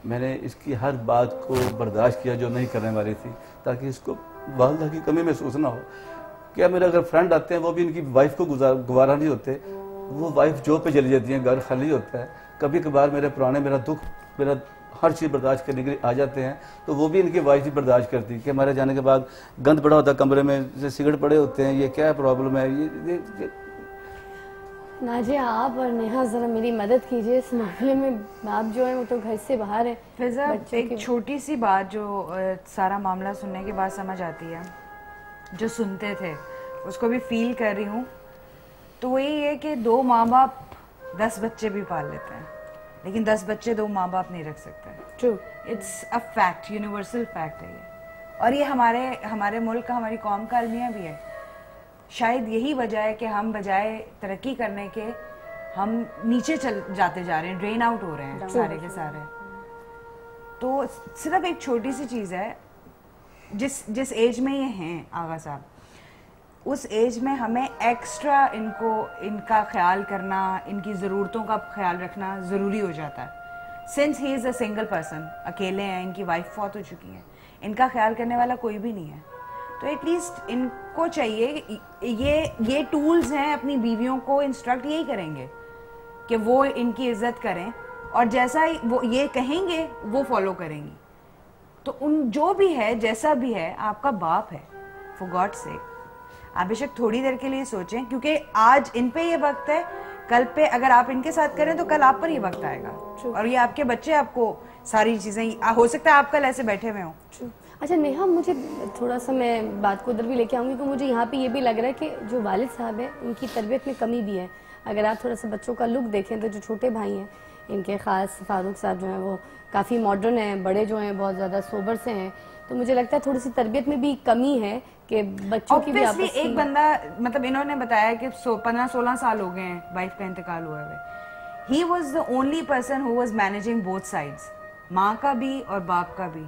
मैंने इसकी हर बात को बर्दाश्त किया जो नहीं करने वाली थी, ताकि इसको वालदा की कमी महसूस ना हो। क्या मेरे अगर फ्रेंड आते हैं वो भी इनकी वाइफ को गुजारा नहीं होते, वो वाइफ जॉब पे चली जाती है, घर खाली होता है। कभी कभार मेरे पुराने मेरा दुख, मेरा हर चीज़ बर्दाश्त करने के लिए आ जाते हैं, तो वो भी इनकी वाइफ भी बर्दाश्त करती है कि हमारे जाने के बाद गंद पड़ा होता है कमरे में, जैसे सिगरेट पड़े होते हैं, ये क्या प्रॉब्लम है ये। नाजिया, आप और नेहा जरा मेरी मदद कीजिए इस मामले में। आप जो है वो तो घर से बाहर है। एक छोटी सी बात जो सारा मामला सुनने के बाद समझ आती है, जो सुनते थे उसको भी फील कर रही हूँ, तो वही है कि 2 माँ बाप 10 बच्चे भी पाल लेते हैं, लेकिन 10 बच्चे 2 माँ बाप नहीं रख सकते। True, it's a fact, universal fact है ये। और ये हमारे मुल्क का, हमारी कौम का अलमिया भी है। शायद यही वजह है कि हम बजाय तरक्की करने के हम नीचे चल जाते जा रहे हैं, ड्रेन आउट हो रहे हैं सारे के सारे। तो सिर्फ एक छोटी सी चीज़ है, जिस एज में ये हैं आगा साहब, उस एज में हमें एक्स्ट्रा इनका ख्याल करना, इनकी ज़रूरतों का ख्याल रखना ज़रूरी हो जाता है। Since he is a single person, अकेले हैं, इनकी वाइफ फौत हो चुकी है, इनका ख्याल करने वाला कोई भी नहीं है। तो एटलीस्ट इनको चाहिए, ये टूल्स हैं, अपनी बीवियों को इंस्ट्रक्ट यही करेंगे कि वो इनकी इज्जत करें, और जैसा वो ये कहेंगे वो फॉलो करेंगी। तो उन जो भी है, जैसा भी है, आपका बाप है, फॉर गॉड सेक। आप बेशक थोड़ी देर के लिए सोचें, क्योंकि आज इन पे ये वक्त है, कल पे अगर आप इनके साथ करें तो कल आप पर ये वक्त आएगा, और ये आपके बच्चे आपको सारी चीजें, हो सकता है आप कल ऐसे बैठे हुए हों। अच्छा नेहा, मुझे थोड़ा सा, मैं बात को उधर भी लेके आऊँगी, क्योंकि मुझे यहाँ पे ये भी लग रहा है कि जो वालिद साहब है उनकी तरबियत में कमी भी है। अगर आप थोड़ा सा बच्चों का लुक देखें तो जो छोटे भाई हैं इनके, ख़ास फारूक साहब जो हैं वो काफ़ी मॉडर्न हैं, बड़े जो हैं बहुत ज़्यादा सोबर से हैं। तो मुझे लगता है थोड़ी सी तरबियत में भी कमी है कि बच्चों की भी आपस एक बंदा, मतलब इन्होंने बताया कि 15-16 साल हो गए हैं वाइफ का इंतकाल हुए हुए। He was the only person who was managing both sides, माँ का भी और बाप का भी।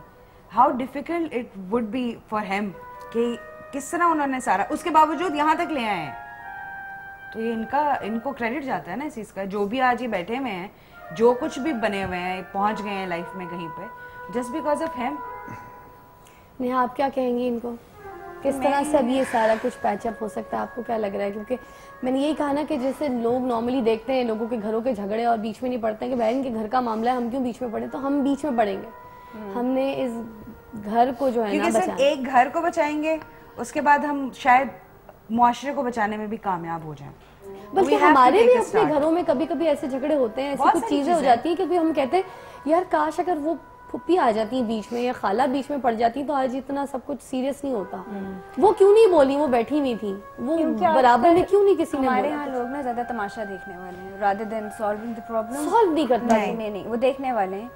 How difficult it would be for him कि किस तरह उन्होंने सारा, उसके बावजूद यहाँ तक ले आए हैं। तो ये इनको क्रेडिट जाता है ना इस चीज़ का। जो भी आज ये बैठे हुए हैं, जो कुछ भी बने हुए हैं, पहुँच गए हैं लाइफ में कहीं पे, just because of him. Neha, आप क्या कहेंगी इनको, किस तरह से अब ये सारा कुछ पैचअप हो सकता है? आपको क्या लग रहा है? क्योंकि मैंने यही कहा ना कि जैसे लोग नॉर्मली देखते हैं लोगों के घरों के झगड़े और बीच में नहीं पड़ते हैं कि बहन के घर का मामला है, हम क्यों बीच में पड़े, तो हम बीच में पड़ेंगे। हमने इस घर को जो है ना बचाना, एक घर को बचाएंगे, उसके बाद हम शायद मुआशरे को बचाने में भी कामयाब हो जाएं। बल्कि हमारे भी अपने घरों में कभी कभी ऐसे झगड़े होते हैं, ऐसी कुछ चीजें हो जाती हैं, क्योंकि हम कहते हैं यार काश अगर वो फुप्पी आ जाती है बीच में या खाला बीच में पड़ जाती तो आज इतना सब कुछ सीरियस नहीं होता। वो क्यों नहीं बोली, वो बैठी हुई थी, वो बराबर में क्यों नहीं किसी ने? हमारे यहाँ लोग ना ज्यादा तमाशा देखने वाले हैं, rather than solving the problem। Solve नहीं करता। नहीं, वो देखने वाले हैं।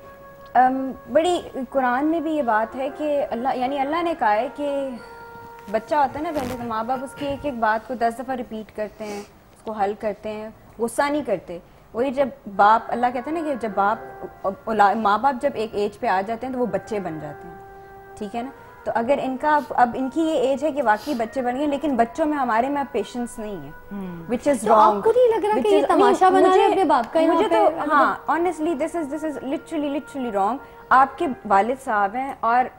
बड़ी कुरान में भी ये बात है कि अल्लाह ने कहा है कि बच्चा होता है ना पहले, तो माँ बाप उसकी एक एक बात को 10 दफ़ा रिपीट करते हैं, उसको हल करते हैं, गुस्सा नहीं करते। वही जब बाप, अल्लाह कहते हैं ना कि जब माँ बाप जब एक एज पे आ जाते हैं तो वो बच्चे बन जाते हैं, ठीक है ना। तो अगर इनका अब इनकी ये एज है कि वाकई बच्चे बन गए, लेकिन बच्चों में हमारे में पेशेंस नहीं है, विच इज रॉन्ग। आपको नहीं लग रहा कि ये तमाशा बना रहे हैं अपने बाप का? मुझे तो हाँ, honestly this is literally wrong. आपके वालिद साहब हैं और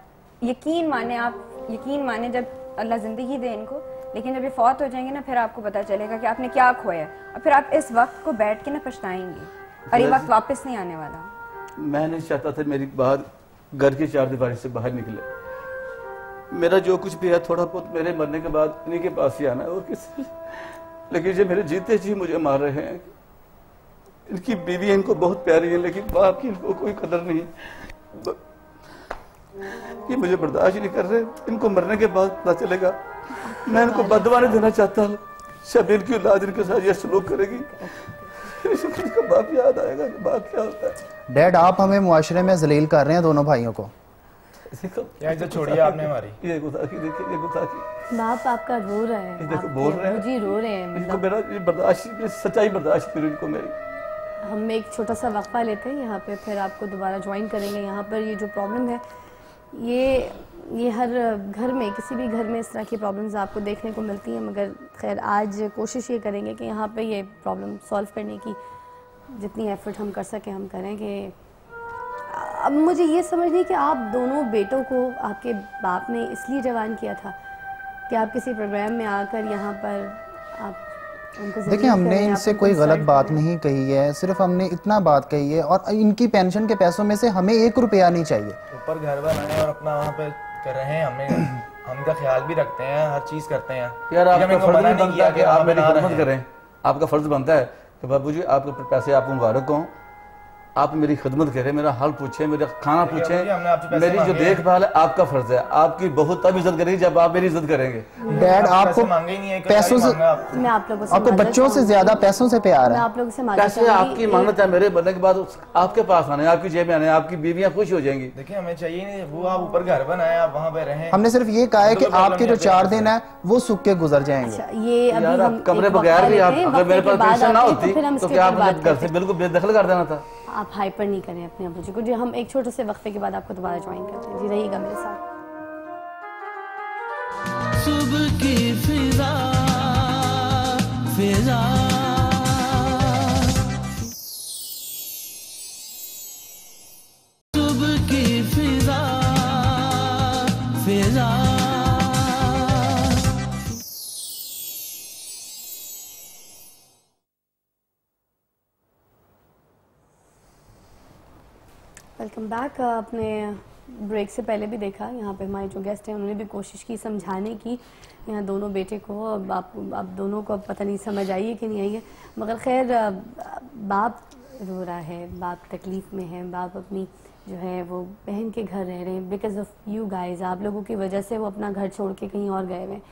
यकीन माने जब अल्लाह जिंदगी दे इनको, लेकिन जब ये फौत हो जाएंगे ना फिर आपको पता चलेगा कि आपने क्या खोया, और फिर आप इस वक्त को बैठ के ना पछताएंगे और ये वक्त वापस नहीं आने वाला। मैं नहीं चाहता था मेरी बाहर घर की चार दीवारी से बाहर निकले। मेरा जो कुछ भी है थोड़ा बहुत मेरे मरने के बाद इन्हीं के पास ही आना है और किसी, लेकिन ये मेरे जीते जी मुझे मार रहे हैं। इनकी बीवी इनको बहुत प्यारी है लेकिन बाप की इनको कोई कदर नहीं। ये मुझे बर्दाश्त नहीं कर रहे। इनको मरने के बाद पता चलेगा। मैं इनको बददुआ नहीं देना चाहता हूँ। शबीर की औलाद इनके साथ ये सलूक करेगी, इसका बाप याद आएगा कि बाप क्या होता है। डैड आप हमें मुआशरे में जलील कर रहे हैं दोनों भाइयों को। छोड़िए आपने हमारी ये गुस्ताखी, देखिए ये गुस्ताखी। बाप आपका रो रहा है, देखो बोल रहे हैं जी रो रहे हैं। इनको मेरा बर्दाश्त, सच्चाई बर्दाश्त करो इनको मेरी। हम एक छोटा सा वक्फा लेते हैं यहाँ पे, फिर आपको दोबारा ज्वाइन करेंगे। यहाँ पर ये जो प्रॉब्लम है ये हर घर में, किसी भी घर में इस तरह की प्रॉब्लम्स आपको देखने को मिलती हैं, मगर खैर आज कोशिश ये करेंगे कि यहाँ पे ये प्रॉब्लम सॉल्व करने की जितनी एफर्ट हम कर सकें हम करें। कि अब मुझे ये समझ नहीं कि आप दोनों बेटों को आपके बाप ने इसलिए जवान किया था कि आप किसी प्रोग्राम में आकर यहाँ पर आप देखिए हमने इनसे कोई गलत बात नहीं कही है, सिर्फ हमने इतना बात कही है और इनकी पेंशन के पैसों में से हमें 1 रुपया नहीं चाहिए। ऊपर घर बनाए और अपना वहाँ पे कर रहे हैं, हम का ख्याल भी रखते हैं, हर चीज करते हैं। यार आपका फर्ज नहीं बनता कि आप मेरी खिदमत करें। आपका फर्ज बनता है कि बाबूजी आपके पैसे आपको मुबारक हों, आप मेरी खिदमत करें, मेरा हाल पूछें, मेरा खाना पूछें, मेरी जो देखभाल है आपका फर्ज है। आपकी बहुत तब इज्जत करेगी जब आप मेरी इज्जत करेंगे। डैड आपको पैसों से, मैं आप लोगों से, आपको बच्चों से ज्यादा पैसों से प्यार है। आप लोगों से पैसे आपकी मान्यता है, मेरे मरने के बाद आपके पास आने, आपकी जेब में आने, आपकी बीवियां खुश हो जाएंगी। देखिए हमें चाहिए नहीं वो, आप ऊपर घर बनाए, आप वहाँ पे रहें। हमने सिर्फ ये कहा है कि आपके जो 4 दिन है वो सूख के गुजर जाएंगे। ये यार आप कमरे बगैर भी, आप अगर मेरे पास पेंशन ना होती तो क्या आप घर से बिल्कुल बेदखल कर देना था। आप हाइपर नहीं करें अपने अबू जी को। जी हम एक छोटे से वक्फे के बाद आपको दोबारा ज्वाइन करते हैं। जी रहिएगा मेरे साथ। सुबह की फिजा फिजा सुबह की फिजा फिजा वेलकम बैक। आपने ब्रेक से पहले भी देखा, यहाँ पे हमारे जो गेस्ट हैं उन्होंने भी कोशिश की समझाने की यहाँ दोनों बेटे को। अब आप दोनों को अब पता नहीं समझ आई है कि नहीं आई है, मगर खैर बाप रो रहा है, बाप तकलीफ़ में है, बाप अपनी जो है वो बहन के घर रह रहे हैं बिकॉज ऑफ यू गाइज। आप लोगों की वजह से वो अपना घर छोड़ के कहीं और गए हुए हैं।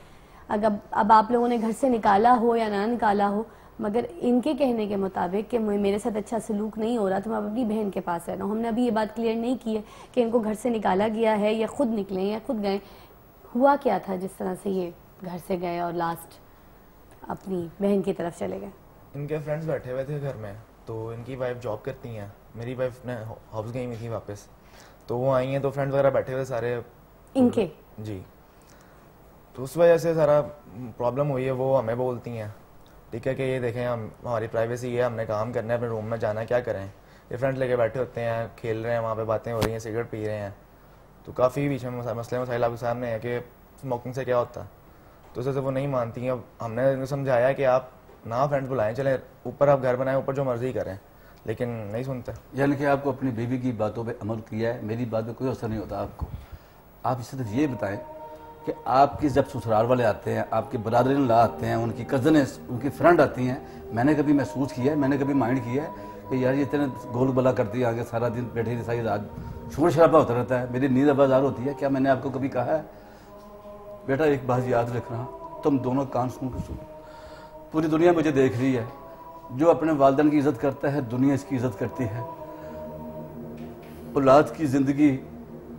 अगर अब आप लोगों ने घर से निकाला हो या ना निकाला हो, मगर इनके कहने के मुताबिक कि मेरे साथ अच्छा सलूक नहीं हो रहा तो मैं अपनी बहन के पास रहना हूँ। हमने अभी ये बात क्लियर नहीं की है कि इनको घर से निकाला गया है या खुद निकले या खुद गए। हुआ क्या था जिस तरह से ये घर से गए और लास्ट अपनी बहन की तरफ चले गए? इनके फ्रेंड्स बैठे हुए थे घर में, तो इनकी वाइफ जॉब करती हैं, मेरी वाइफ ने हाउस गई हुई थी वापस, तो वो आई हैं तो फ्रेंड्स वगैरह बैठे हुए सारे इनके जी। तो उस वजह से सारा प्रॉब्लम हुई है। वो हमें बोलती हैं ठीक है कि ये देखें हम हमारी प्राइवेसी है, हमने काम करना है, अपने रूम में जाना है, क्या करें। ये फ्रेंड्स लेके बैठे होते हैं, खेल रहे हैं, वहाँ पे बातें हो रही हैं, सिगरेट पी रहे हैं, तो काफ़ी बीच में मसले मसाइल आपके सामने है कि स्मोकिंग से क्या होता है। तो उससे वो नहीं मानती हैं। अब हमने इनको समझाया कि आप ना फ्रेंड्स बुलाएं, चलें ऊपर आप घर बनाएं, ऊपर जो मर्जी करें, लेकिन नहीं सुनते। यानी कि आपको अपनी बीवी की बातों पे अमल किया है, मेरी बात पे कोई असर नहीं होता आपको। आप इस तरह ये बताएं कि आपके जब ससुराल वाले आते हैं, आपके बरादरीन ला आते हैं, उनकी कज़न उनकी फ्रेंड आती हैं, मैंने कभी महसूस किया है, मैंने कभी माइंड किया है कि यार ये इतने गोल बला करती है, आगे सारा दिन बैठी सारी रात शोर शराबा होता रहता है, मेरी नींद आबाजार होती है। क्या मैंने आपको कभी कहा है बेटा एक बात याद रखना, तुम दोनों कान सुन के सुनो, पूरी दुनिया मुझे देख रही है, जो अपने वालिदैन की इज्जत करता है दुनिया इसकी इज्जत करती है। औलाद की ज़िंदगी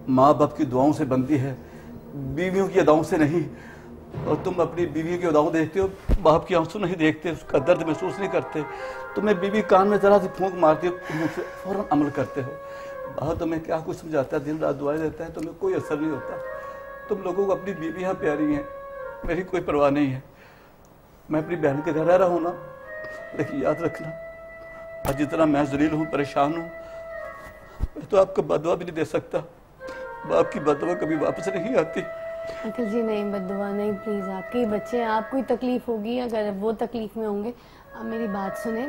माँ बाप की दुआओं से बनती है, बीवियों की अदाओं से नहीं। और तुम अपनी बीवी की अदाओं देखते हो, बाप की आंसू नहीं देखते, उसका दर्द महसूस नहीं करते। तुम्हें बीवी कान में जरा सी फूंक मारती हो, तुम उससे फौरन अमल करते हो। बाहर तुम्हें क्या कुछ समझाता है, दिन रात दुआएं देता है, तुम्हें कोई असर नहीं होता। तुम लोगों को अपनी बीवियां प्यारी हैं, मेरी कोई परवाह नहीं है। मैं अपनी बहन के घर रह रहा हूँ ना, लेकिन याद रखना आज जितना मैं जलील हूँ, परेशान हूँ, मैं तो आपको बददुआ भी नहीं दे सकता। बाप की बददुआ कभी वापस नहीं आती। अंकल जी नहीं, बददुआ नहीं, प्लीज। आपके बच्चे हैं, आपको तकलीफ होगी, अगर वो तकलीफ में होंगे। आप मेरी बात सुने,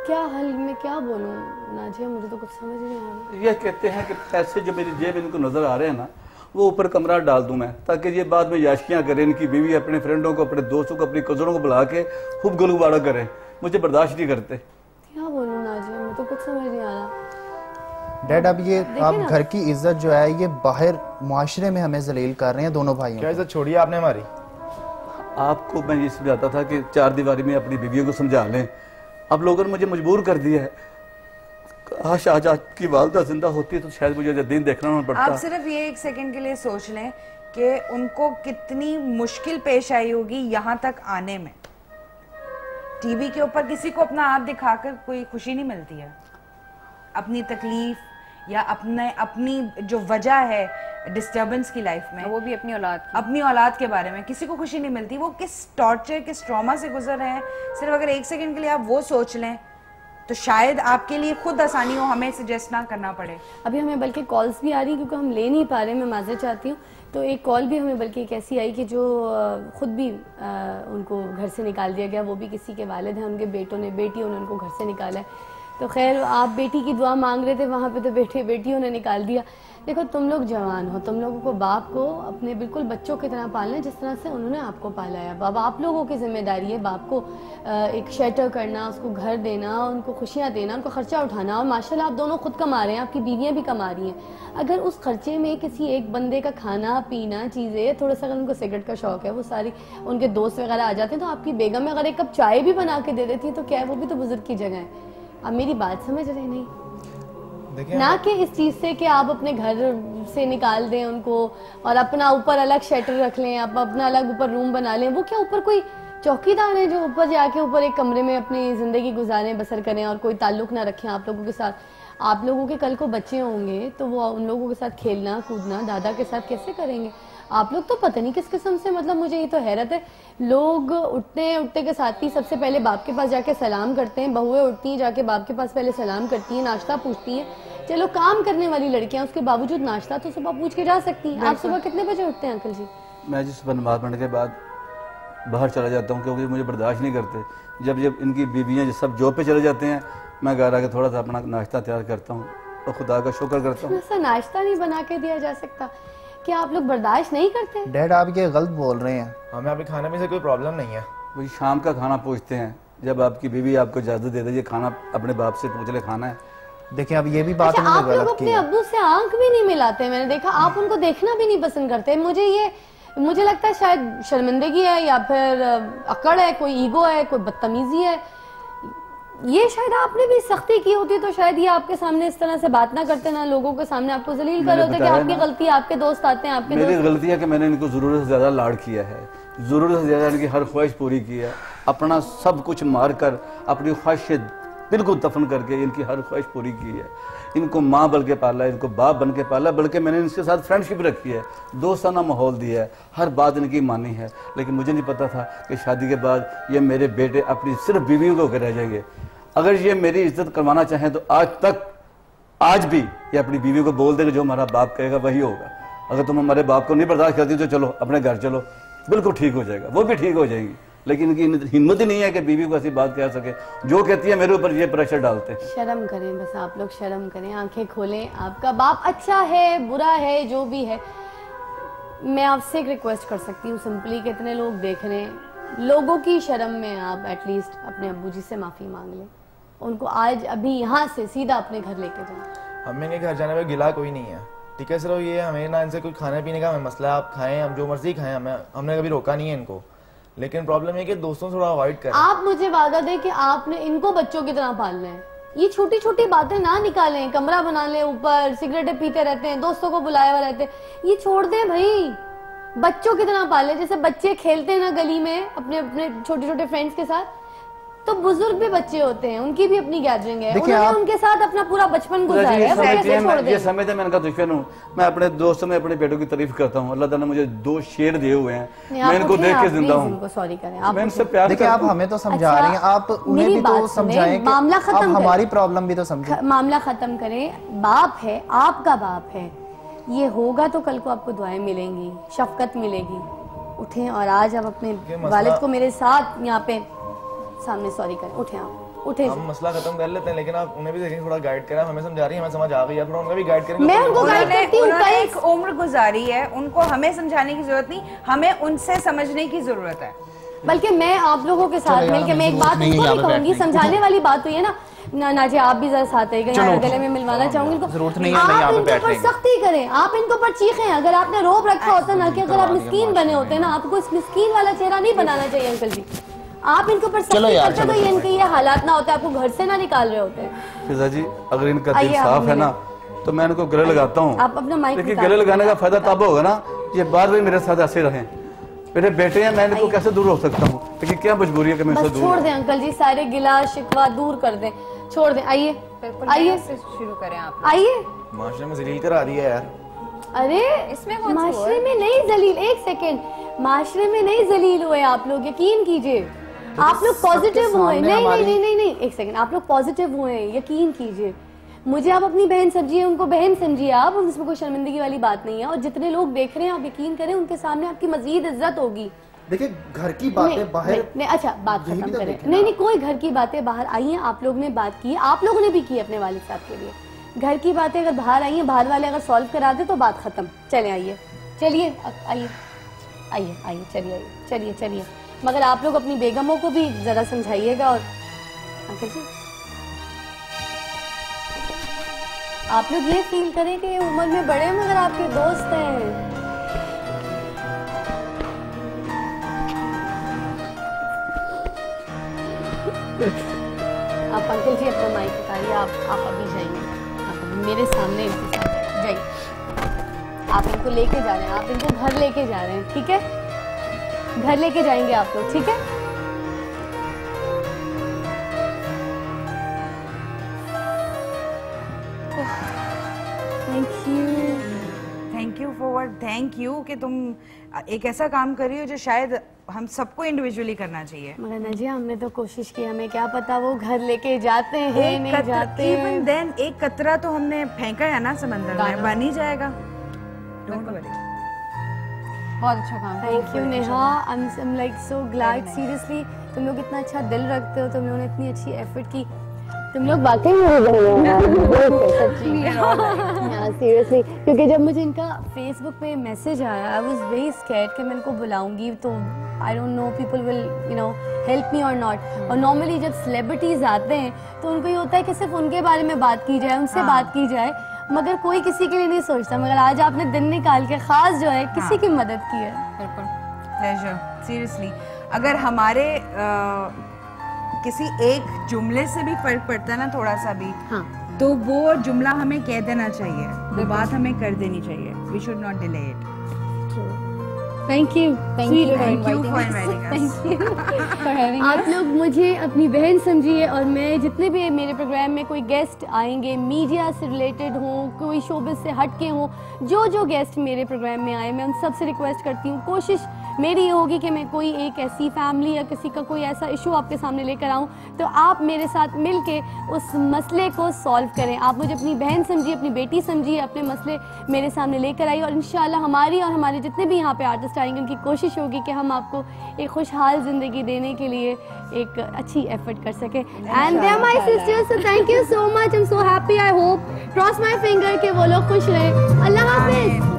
क्या हल में क्या बोलूं नाजिया, मुझे तो कुछ समझ नहीं आ रहा। ये कहते हैं कि पैसे जो मेरी जेब इनको नजर आ रहे हैं ना, वो ऊपर कमरा डाल दूं मैं, ताकि ये बाद में याशियां करें। इनकी बीवी अपने फ्रेंडों को, अपने दोस्तों को, अपनी कजनों को बुला के खूब गुलगुबाड़ा करें। मुझे बर्दाश्त नहीं करते। क्या बोलूं नाजिया, मैं तो कुछ समझ नहीं आ रहा। डैड अब ये आप घर की इज्जत जो है ये बाहर मुआशरे में हमें जलील कर रहे हैं दोनों भाइयों। क्या इज्जत छोड़ी आपने हमारी? आपको मैं ये समझाता था कि 4 दीवारी में अपनी बीवियों को समझा लें, अब लोगों ने मुझे मजबूर कर दिया है। काश आज आपकी वालदा जिंदा होती तो शायद मुझे दिन देखना ना पड़ता। आप सिर्फ ये 1 सेकंड के लिए सोच लें कि उनको कितनी मुश्किल पेश आई होगी यहाँ तक आने में। टीवी के ऊपर किसी को अपना आप दिखाकर कोई खुशी नहीं मिलती है। अपनी तकलीफ या अपनी जो वजह है डिस्टर्बेंस की लाइफ में, वो भी अपनी औलाद के बारे में किसी को खुशी नहीं मिलती। वो किस टॉर्चर, किस ट्रॉमा से गुजर रहे हैं, सिर्फ अगर 1 सेकंड के लिए आप वो सोच लें तो शायद आपके लिए खुद आसानी हो, हमें सजेस्ट ना करना पड़े। अभी हमें बल्कि कॉल्स भी आ रही क्योंकि हम ले नहीं पा रहे, मैं माजरत चाहती हूँ। तो एक कॉल भी हमें बल्कि एक ऐसी आई कि जो खुद भी उनको घर से निकाल दिया गया, वो भी किसी के वालिद हैं, उनके बेटियों ने उनको घर से निकाला है। तो खैर आप बेटी की दुआ मांग रहे थे वहाँ पे, तो बेटियों ने निकाल दिया। देखो तुम लोग जवान हो, तुम लोगों को बाप को अपने बिल्कुल बच्चों की तरह पालना है, जिस तरह से उन्होंने आपको पाला है। बाप आप लोगों की जिम्मेदारी है बाप को एक शेल्टर करना, उसको घर देना, उनको खुशियाँ देना, उनको खर्चा उठाना। और माशाल्लाह आप दोनों खुद कमा रहे हैं, आपकी बीवियाँ भी कमा रही हैं। अगर उस खर्चे में किसी एक बंदे का खाना पीना चीज़ें, थोड़ा सा अगर उनको सिगरेट का शौक है, वो सारी उनके दोस्त वगैरह आ जाते हैं, तो आपकी बेगम अगर 1 कप चाय भी बना के दे देती है तो क्या है, वो भी तो बुजुर्ग की जगह है। अब मेरी बात समझ रहे नहीं? ना कि इस चीज से कि आप अपने घर से निकाल दें उनको और अपना ऊपर अलग शेल्टर रख लें, आप अपना अलग ऊपर रूम बना लें। वो क्या ऊपर कोई चौकीदार है जो ऊपर जाके ऊपर एक कमरे में अपनी जिंदगी गुजारें, बसर करें और कोई ताल्लुक ना रखें आप लोगों के साथ? आप लोगों के कल को बच्चे होंगे तो वो उन लोगों के साथ खेलना कूदना दादा के साथ कैसे करेंगे? आप लोग तो पता नहीं किस किस्म से, मतलब मुझे ये तो हैरत है, लोग उठते के साथ ही सबसे पहले बाप के पास जाके सलाम करते हैं। बहुएं उठती हैं, जाके बाप के पास पहले सलाम करती हैं, नाश्ता पूछती हैं। चलो काम करने वाली लड़कियां, उसके बावजूद नाश्ता तो सुबह पूछ के जा सकती हैं। आप सुबह कितने बजे उठते हैं अंकल जी? मैं जिस सुबह नमाज पढ़ने के बाद बाहर चला जाता हूँ, क्योंकि मुझे बर्दाश्त नहीं करते। जब इनकी बीवियाँ सब जॉब पे चले जाते हैं, मैं घर आके थोड़ा सा अपना नाश्ता तैयार करता हूँ और खुदा का शुक्र करता हूँ। ऐसा नाश्ता नहीं बना के दिया जा सकता? क्या आप लोग बर्दाश्त नहीं करते? डैड आप ये गलत बोल रहे हैं। हमें आपके खाने में से कोई प्रॉब्लम नहीं है। वही शाम का खाना पूछते हैं, जब आपकी बीवी आपको इजाजत दे दे ये खाना अपने बाप से पूछ ले खाना है। देखिए अब ये भी बात अच्छा, आप लोग अपने अब्बू से आंख भी नहीं मिलाते। मैंने देखा आप उनको देखना भी नहीं पसंद करते। मुझे लगता है शायद शर्मिंदगी है या फिर अकड़ है, कोई ईगो है, कोई बदतमीजी है। ये शायद आपने भी सख्ती की होती तो शायद ये आपके सामने इस तरह से बात ना करते, ना लोगों के सामने आपको जलील कर होते कि आपकी गलती है, आपके दोस्त आते हैं, आपके मेरी गलती है कि मैंने इनको जरूरत से ज्यादा लाड किया है, जरूरत से ज्यादा इनकी हर ख्वाहिश पूरी की है। अपना सब कुछ मार कर, अपनी ख्वाहिश बिल्कुल दफन करके इनकी हर ख्वाहिश पूरी की है। इनको माँ बन के पाला, इनको बाप बन के पाला, बल्कि मैंने इनके साथ फ्रेंडशिप रखी है, दोस्ताना माहौल दिया है, हर बात इनकी मानी है। लेकिन मुझे नहीं पता था कि शादी के बाद ये मेरे बेटे अपनी सिर्फ बीवियों को रह जाएंगे। अगर ये मेरी इज्जत करवाना चाहें तो आज भी ये अपनी बीवी को बोल दे कि जो हमारा बाप कहेगा वही होगा। अगर तुम हमारे बाप को नहीं बर्दाश्त करती तो चलो अपने घर चलो, बिल्कुल ठीक हो जाएगा, वो भी ठीक हो जाएंगी। लेकिन इनकी हिम्मत ही नहीं है कि बीवी को ऐसी बात कह सके। जो कहती है मेरे ऊपर ये प्रेशर डालते हैं। शर्म करें, बस आप लोग शर्म करें, आंखें खोलें। आपका बाप अच्छा है बुरा है जो भी है, मैं आपसे एक रिक्वेस्ट कर सकती हूँ सिंपली, कितने लोग देख रहे हैं, लोगों की शर्म में आप एटलीस्ट अपने अब्बू जी से माफी मांग लें। उनको आज अभी यहाँ से सीधा अपने घर लेके जाएं। हमें इनके घर जाने में गिला कोई नहीं है, ठीक है। सिर्फ ये हमें ना इनसे कोई खाने पीने का हमें मसला है, आप खाएं, हम जो मर्जी खाएं, हमने कभी रोका नहीं है इनको। लेकिन प्रॉब्लम है कि दोस्तों से थोड़ा अवॉइड करें। आप मुझे वादा दें कि आपने इनको बच्चों की तरह पालना है। ये छोटी छोटी बातें ना निकालें, कमरा बना लें ऊपर, सिगरेटें पीते रहते हैं, दोस्तों को बुलाए हुए रहते हैं, ये छोड़ दें भाई। बच्चों की तरह पालें, जैसे बच्चे खेलते हैं ना गली में अपने अपने छोटे छोटे फ्रेंड्स के साथ, तो बुजुर्ग भी बच्चे होते हैं, उनकी भी अपनी गैदरिंग है, उन्होंने उनके साथ अपना पूरा बचपन गुजारा है, वो कैसे छोड़ देंगे? ये समझते हैं मैं इनका दुश्मन हूँ। मैं अपने दोस्तों में अपने बेटों की तारीफ करता हूँ। अल्लाह ताला ने मुझे 2 शेर दिए हुए हैं, मैं इनको देख के जिंदा हूँ। सॉरी करें, मैं इनसे प्यार देखिए आप हमें तो समझा रहे हैं, आप उन्हें भी तो समझाएं, मामला खत्म, हमारी प्रॉब्लम भी तो समझें। मामला खत्म करें। बाप है, आपका बाप है, ये होगा तो कल को आपको दुआएं मिलेंगी, शफकत मिलेगी। उठें और आज आप अपने वालिद को मेरे साथ यहाँ पे सामने सॉरी करें। उठे, आप उठे। हम मसला खत्म कर लेते हैं, लेकिन आप उन्हें भी देखिए, थोड़ा गाइड करें। हमें समझा रही है, हमें समझ आ गई है, थोड़ा उन्हें भी गाइड करेंगे। मैं उनको गाइड करती हूं। उन्होंने एक उम्र गुजारी है, उनको हमें समझाने की जरूरत नहीं, हमें उनसे समझने की जरूरत है। बल्कि मैं आप लोगों के साथ मिलकर मैं एक बात उनको भी कहूंगी, समझाने वाली बात हुई है ना नाजी, आप भी जरा साथ आइएगा, गले में मिलवाना चाहूंगी इनको। आप इनके ऊपर सख्ती करें, आप इनके ऊपर चीखें। अगर आपने रोब रखा होता ना कि अगर आप मिस्कीन बने होते ना, आपको इस मिस्कीन वाला चेहरा नहीं बनाना चाहिए अंकल जी। आप इनके ऊपर सख्ती करते तो ये इनके ये हालात ना होते, आपको घर से ना निकाल रहे होते। फिजा जी अगर इनका दिल साफ है ना तो मैं इनको गले लगाता हूँ। आप अपना माइक लेकिन गले लगाने का फायदा तब होगा ना ये बाद में मेरे साथ ऐसे रहें। मेरे बेटे हैं, मैं इनको कैसे दूर हो सकता हूँ? लेकिन क्या मजबूरी है कि मैं इनसे दूर छोड़ दें अंकल जी, सारे गिला शिकवा दूर कर दें, छोड़ दें। आइए आइए शुरू करें आप। आइए। माशरे में जलील करा दिया यार। अरे इसमें माशरे में नहीं जलील, एक सेकेंड, माशरे में नहीं जलील हुए आप लोग, यकीन कीजिए। आप लोग पॉजिटिव हुए। नहीं नहीं नहीं नहीं नहीं, एक सेकंड, आप लोग पॉजिटिव हुए, यकीन कीजिए। मुझे आप अपनी बहन समझिए, उनको बहन समझिए आप, उसमें कोई शर्मिंदगी वाली बात नहीं है। और जितने लोग देख रहे हैं आप यकीन करें, उनके सामने आपकी मजीद इज्जत होगी। देखिए घर की बातें बाहर नहीं, अच्छा बात खत्म करें। नहीं नहीं, कोई घर की बातें बाहर आई हैं, आप लोग ने बात की, आप लोगों ने भी की अपने वालिद साहब के लिए। घर की बातें अगर बाहर आई हैं, बाहर वाले अगर सॉल्व करा दे तो बात खत्म। चले आइए, चलिए आइए आइए आइए, चलिए आइए, चलिए चलिए। मगर आप लोग अपनी बेगमों को भी जरा समझाइएगा। और अंकल जी आप लोग ये फील करें कि ये उम्र में बड़े हैं मगर आपके दोस्त हैं। आप अंकल जी अपना माइक उठाइए, आप अभी जाइए, आप अभी मेरे सामने इनके साथ जाइए। आप इनको लेके जा रहे हैं, आप इनको घर लेके जा रहे हैं, ठीक है? घर लेके जाएंगे आप लोग, ठीक है? Thank you for thank you कि तुम एक ऐसा काम कर रही हो जो शायद हम सबको इंडिविजुअली करना चाहिए। मगर नजिया हमने तो कोशिश की, हमें क्या पता वो घर लेके जाते हैं नहीं जाते। इवन देन एक कतरा तो हमने फेंका है ना समंदर में, बन ही जाएगा। Don't worry. बहुत अच्छा काम। Thank you Neha, I am like so glad. Seriously तुम लोग इतना अच्छा दिल रखते हो, तुम लोगों ने इतनी अच्छी एफर्ट की, तुम लोग वाकई सीरियसली। क्योंकि जब मुझे इनका फेसबुक पे मैसेज आया, आई वाज वेरी स्कैर्ड कि मैं इनको बुलाऊंगी तो I don't know people will you know help me और नॉट। और नॉर्मली जब सेलिब्रिटीज आते हैं तो उनको ये होता है कि सिर्फ उनके बारे में बात की जाए, उनसे बात की जाए, मगर कोई किसी के लिए नहीं सोचता। मगर आज आपने दिन निकाल के खास जो है किसी की मदद की है। बिल्कुल प्लेजर। सीरियसली अगर हमारे किसी एक जुमले से भी फर्क पड़ता है ना, थोड़ा सा भी, तो वो जुमला हमें कह देना चाहिए, वो बात हमें कर देनी चाहिए। We should not delay it. Thank you आप लोग मुझे अपनी बहन समझिए। और मैं जितने भी मेरे प्रोग्राम में कोई गेस्ट आएंगे, मीडिया से रिलेटेड हों, कोई शोबिस से हट के हों, जो गेस्ट मेरे प्रोग्राम में आए, मैं उन सब से रिक्वेस्ट करती हूँ, कोशिश मेरी ये होगी कि मैं कोई एक ऐसी फैमिली या किसी का कोई ऐसा इशू आपके सामने लेकर आऊँ तो आप मेरे साथ मिलके उस मसले को सॉल्व करें। आप मुझे अपनी बहन समझिए, अपनी बेटी समझिए, अपने मसले मेरे सामने लेकर आइए। और इंशाल्लाह हमारी और हमारे जितने भी यहाँ पे आर्टिस्ट आएंगे उनकी कोशिश होगी कि हम आपको एक खुशहाल ज़िंदगी देने के लिए एक अच्छी एफर्ट कर सकें। And they are my sisters, so thank you so much, I am so happy. I hope, cross my finger कि वो लोग खुश रहें। अल्लाह हाफिज़।